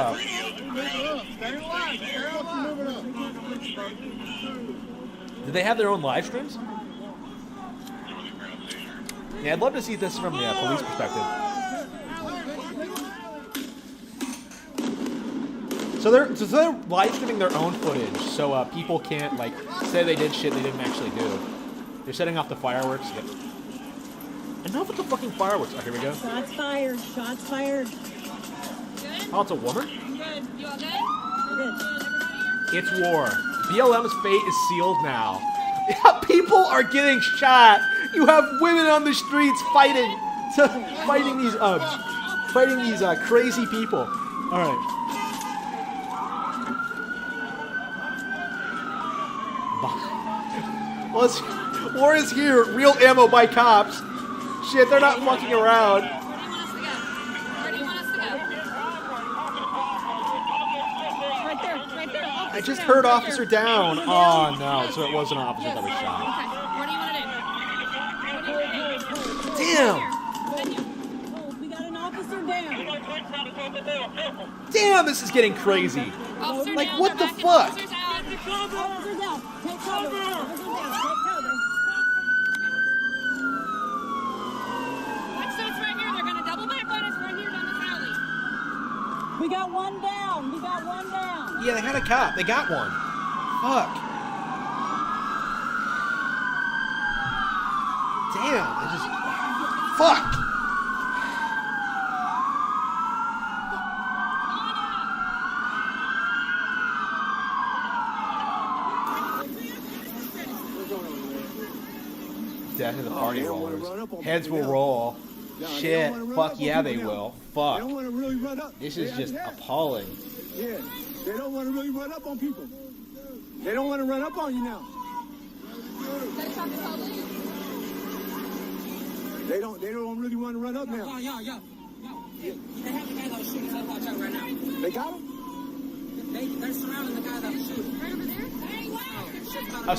do they have their own live streams? Yeah, I'd love to see this from the police perspective. So they're live streaming their own footage, so people can't like say they did shit they didn't actually do. They're setting off the fireworks. Yep. Enough with the fucking fireworks. Oh, here we go. Shots fired. Shots fired. Oh, it's a woman? Good. You all good? Good. It's war. BLM's fate is sealed now. Yeah, people are getting shot. You have women on the streets fighting these crazy people. All right. War is here. Real ammo by cops. Shit, they're not fucking around. Where do you want us to go? Right there. I just heard officer down. Oh no, so it was an officer that was shot. Okay. What do you want to do? Damn. We got an officer down. Damn, this is getting crazy. Officer Like, down, what the they're back in. fuck? Officers out. Officers out. Take cover. Officers down. Take cover. Watch those right here. They're going to double back on us right here down this alley. We got one down. Yeah, they had a cop. They got one. Fuck. Damn, they just... Fuck! Death of the party rollers. Heads will roll. Shit. Fuck yeah, they will. Fuck. They don't want to really run up. This is just appalling. Yeah, they don't want to really run up on people. They don't want to run up on you now. They don't really want to run up now. Yo. They have the guy that was shooting. So watch out right now. They got him? They're surrounding the guy that was shooting. Right over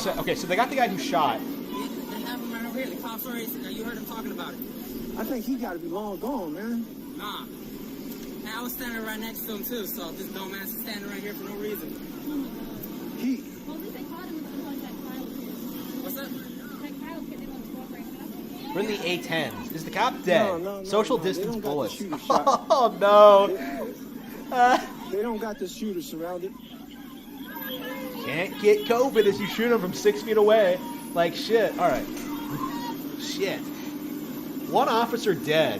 there? Okay, so they got the guy who shot. They have him right over here. The cops already, you heard him talking about it. I think he got to be long gone, man. Nah. And I was standing right next to him, too, so this dumbass is standing right here for no reason. What's up? We're in the A10s. Is the cop dead? No, Social they distance don't got bullets. the shooter shot. Oh, no. They don't got the shooter surrounded. Can't get COVID as you shoot him from 6 feet away. Like shit. All right. Shit. One officer dead.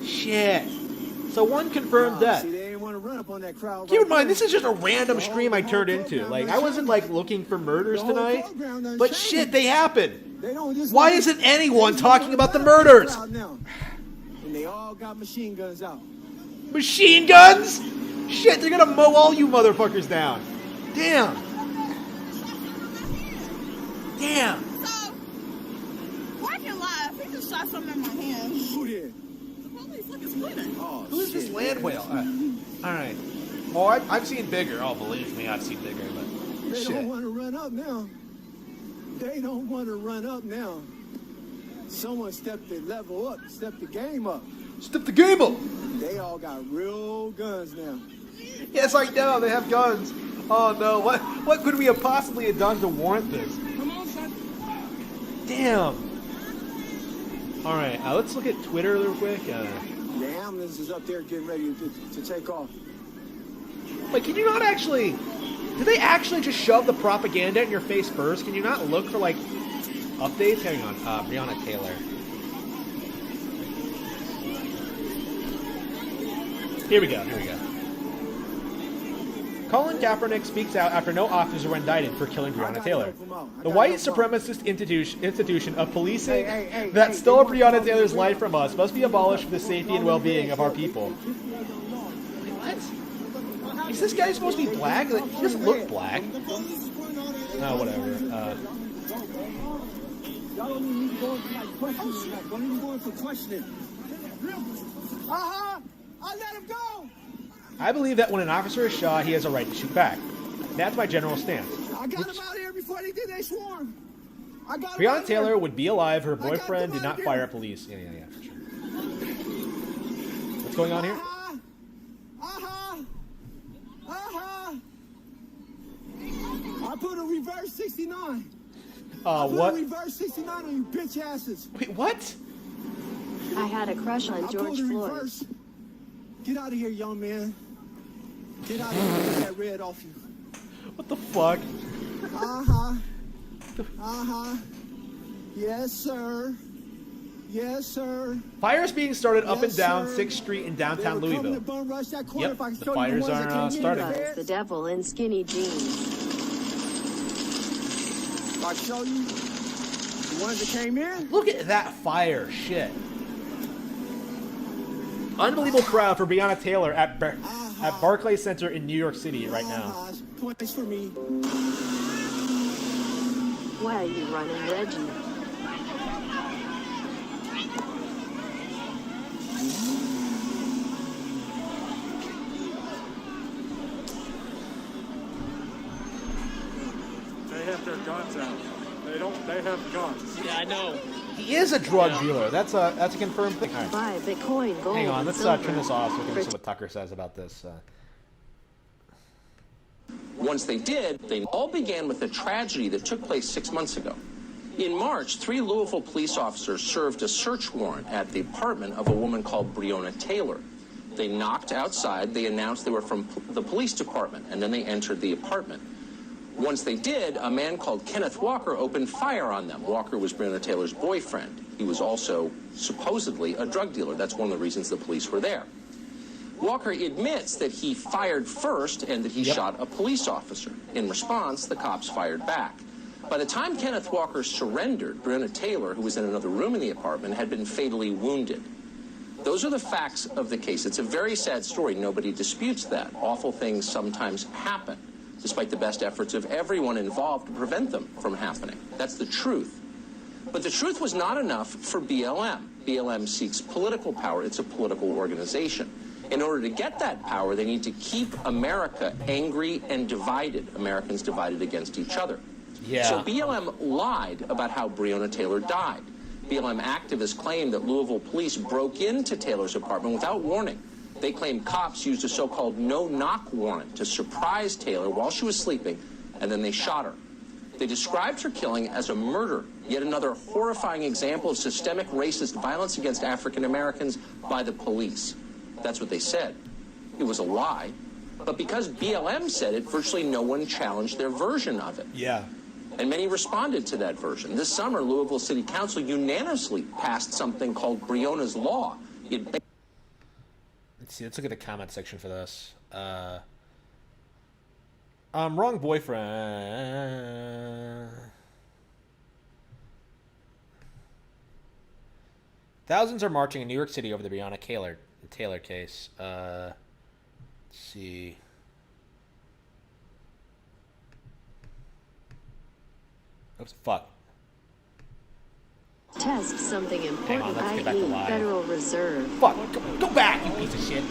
Shit. So one confirmed death. See, they didn't want to run up on that crowd. Keep in mind, this is just a random stream I turned into. Like, I wasn't, like, looking for murders tonight. But shit, they happen. Why isn't anyone talking about the murders? And they all got machine guns out. Machine guns? Shit, they're gonna mow all you motherfuckers down. Damn. Damn. So, watching live, he just shot something in my hand. Who did? The police, look, it's bleeding. Oh, Who's this land whale? All right. Oh, I've seen bigger. Oh, believe me, I've seen bigger. But They shit. don't want to run up now. They don't want to run up now. Someone stepped the level up, stepped the game up. Step the game up. They all got real guns now. Yes, I know. They have guns. Oh no! What could we have possibly have done to warrant this? Come on, son. Damn. All right, let's look at Twitter real quick. The ambulance is up there getting ready to take off. Wait, can you not actually? Did they actually just shove the propaganda in your face first? Can you not look for, like, updates? Hang on. Breonna Taylor. Here we go. Colin Kaepernick speaks out after no officers were indicted for killing Breonna Taylor. The white supremacist institution of policing that stole Breonna Taylor's life from us must be abolished for the safety and well-being of our people. Wait, what? Is this guy supposed to be black? Like, he doesn't look black. Oh, whatever. Y'all don't even need to go in for like questioning. Don't even go in for questioning. I let him go. I believe that when an officer is shot, he has a right to shoot back. That's my general stance. I got him out here before they did their swarm. Breonna Taylor would be alive. Her boyfriend did not fire at police. Yeah, for sure. What's going on here? I put a reverse 69. What? I put a reverse 69 on you bitch asses. Wait, what? I had a crush on George Floyd. Reverse. Get out of here, young man. Get out of here. Get that red off you. What the fuck? Yes, sir. Yes, sir. Fires being started up and down 6th Street in downtown Louisville. Yep, the fires are starting. The devil in skinny jeans. If I show you the ones that came in. Look at that fire. Shit. Unbelievable crowd for Breonna Taylor at Barclays Center in New York City right now. Points for me. Why are you running, Reggie? They have their guns out. They have guns. Yeah, I know. He is a drug dealer. That's a confirmed thing. All right. Buy Bitcoin, gold, Hang on, let's silver. turn this off so we can see what Tucker says about this. Once they did, they all began with a tragedy that took place 6 months ago. In March, 3 Louisville police officers served a search warrant at the apartment of a woman called Breonna Taylor. They knocked outside, they announced they were from the police department, and then they entered the apartment. Once they did, a man called Kenneth Walker opened fire on them. Walker was Breonna Taylor's boyfriend. He was also supposedly a drug dealer. That's one of the reasons the police were there. Walker admits that he fired first and that he shot a police officer. In response, the cops fired back. By the time Kenneth Walker surrendered, Breonna Taylor, who was in another room in the apartment, had been fatally wounded. Those are the facts of the case. It's a very sad story. Nobody disputes that. Awful things sometimes happen, despite the best efforts of everyone involved to prevent them from happening. That's the truth. But the truth was not enough for BLM. BLM seeks political power. It's a political organization. In order to get that power, they need to keep America angry and divided, Americans divided against each other. Yeah. So BLM lied about how Breonna Taylor died. BLM activists claim that Louisville police broke into Taylor's apartment without warning. They claim cops used a so-called no-knock warrant to surprise Taylor while she was sleeping, and then they shot her. They described her killing as a murder, yet another horrifying example of systemic racist violence against African Americans by the police. That's what they said. It was a lie. But because BLM said it, virtually no one challenged their version of it. Yeah. And many responded to that version. This summer, Louisville City Council unanimously passed something called Breonna's Law. Let's see. Let's look at the comment section for this. Wrong boyfriend. Thousands are marching in New York City over the Breonna Taylor case. Let's see. Oops, fuck. Test something important, let's get back to i.e. live. Federal Reserve. Fuck, go back, you piece of shit.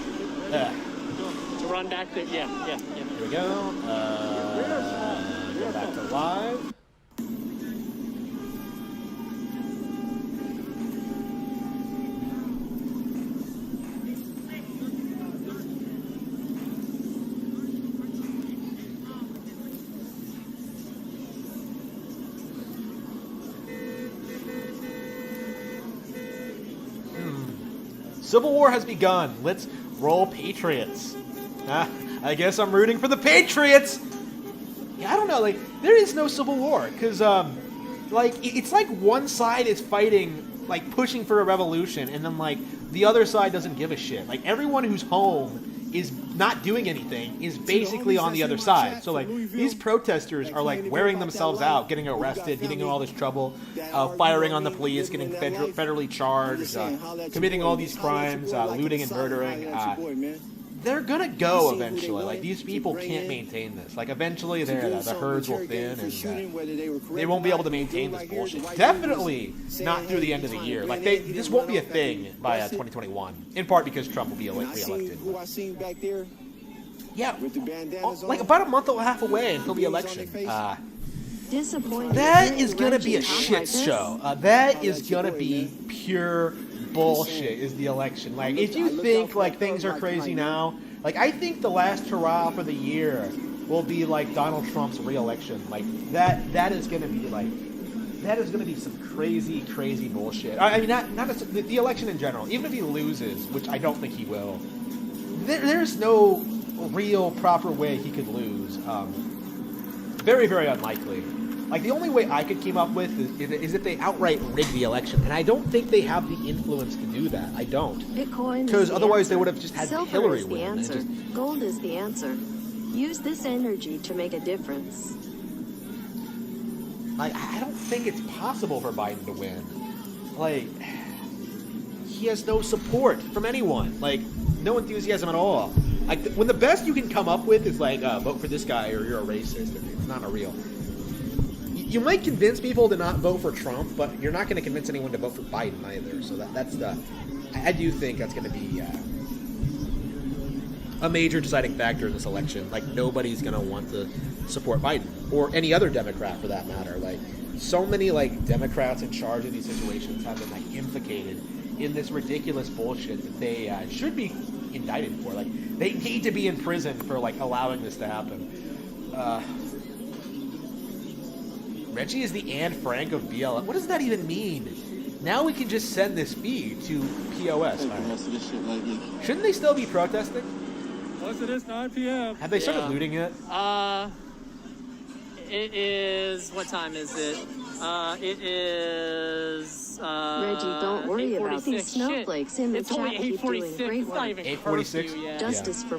To run back to, yeah. Here we go. Go back to live. Civil War has begun. Let's roll Patriots. I guess I'm rooting for the Patriots. Yeah, I don't know. Like, there is no civil war because, like, it's like one side is fighting, like, pushing for a revolution, and then like the other side doesn't give a shit. Like, everyone who's home is not doing anything is basically on the other side. So like these protesters are like wearing themselves out, getting arrested, getting in all this trouble, firing on the police, getting federally charged, committing all these crimes, looting and murdering. They're gonna go eventually. Like, these people can't maintain this. Like, eventually the herds will thin, and they won't be able to maintain this bullshit. Definitely not through the end of the year. Like, this won't be a thing by 2021. In part because Trump will be reelected. Who I seen back there? Yeah, with the bandanas like on? about a month and a half away until the election. Disappointed. That is gonna be a shit show. That is gonna be pure bullshit. Is the election. Like, if you think like things are crazy now, like, I think the last hurrah for the year will be like Donald Trump's re-election. Like, that is gonna be like, that is gonna be some crazy bullshit. I mean, not the election in general. Even if he loses, which I don't think he will, there's no real proper way he could lose. Very unlikely. Like, the only way I could keep up with is if they outright rig the election, and I don't think they have the influence to do that. I don't. Bitcoin. Because otherwise they would have just had Silver Hillary is the win. answer. Gold is the answer. Use this energy to make a difference. Like, I don't think it's possible for Biden to win. Like, he has no support from anyone. Like, no enthusiasm at all. Like, when the best you can come up with is like, vote for this guy or you're a racist, and it's not a real. You might convince people to not vote for Trump, but you're not going to convince anyone to vote for Biden either. So that's the. I do think that's going to be a major deciding factor in this election. Like, nobody's going to want to support Biden or any other Democrat for that matter. Like, so many like Democrats in charge of these situations have been like implicated in this ridiculous bullshit that they should be indicted for. Like, they need to be in prison for like allowing this to happen. Reggie is the Anne Frank of BLM. What does that even mean? Now we can just send this feed to POS. Right? Shouldn't they still be protesting? Plus it is 9 p.m. Have they started looting yet? It is, what time is it? It is, Reggie, don't worry about these snowflakes in the it's chat. only Keep doing 8:46. great It's not work. even 8:46? curfew yet. Justice for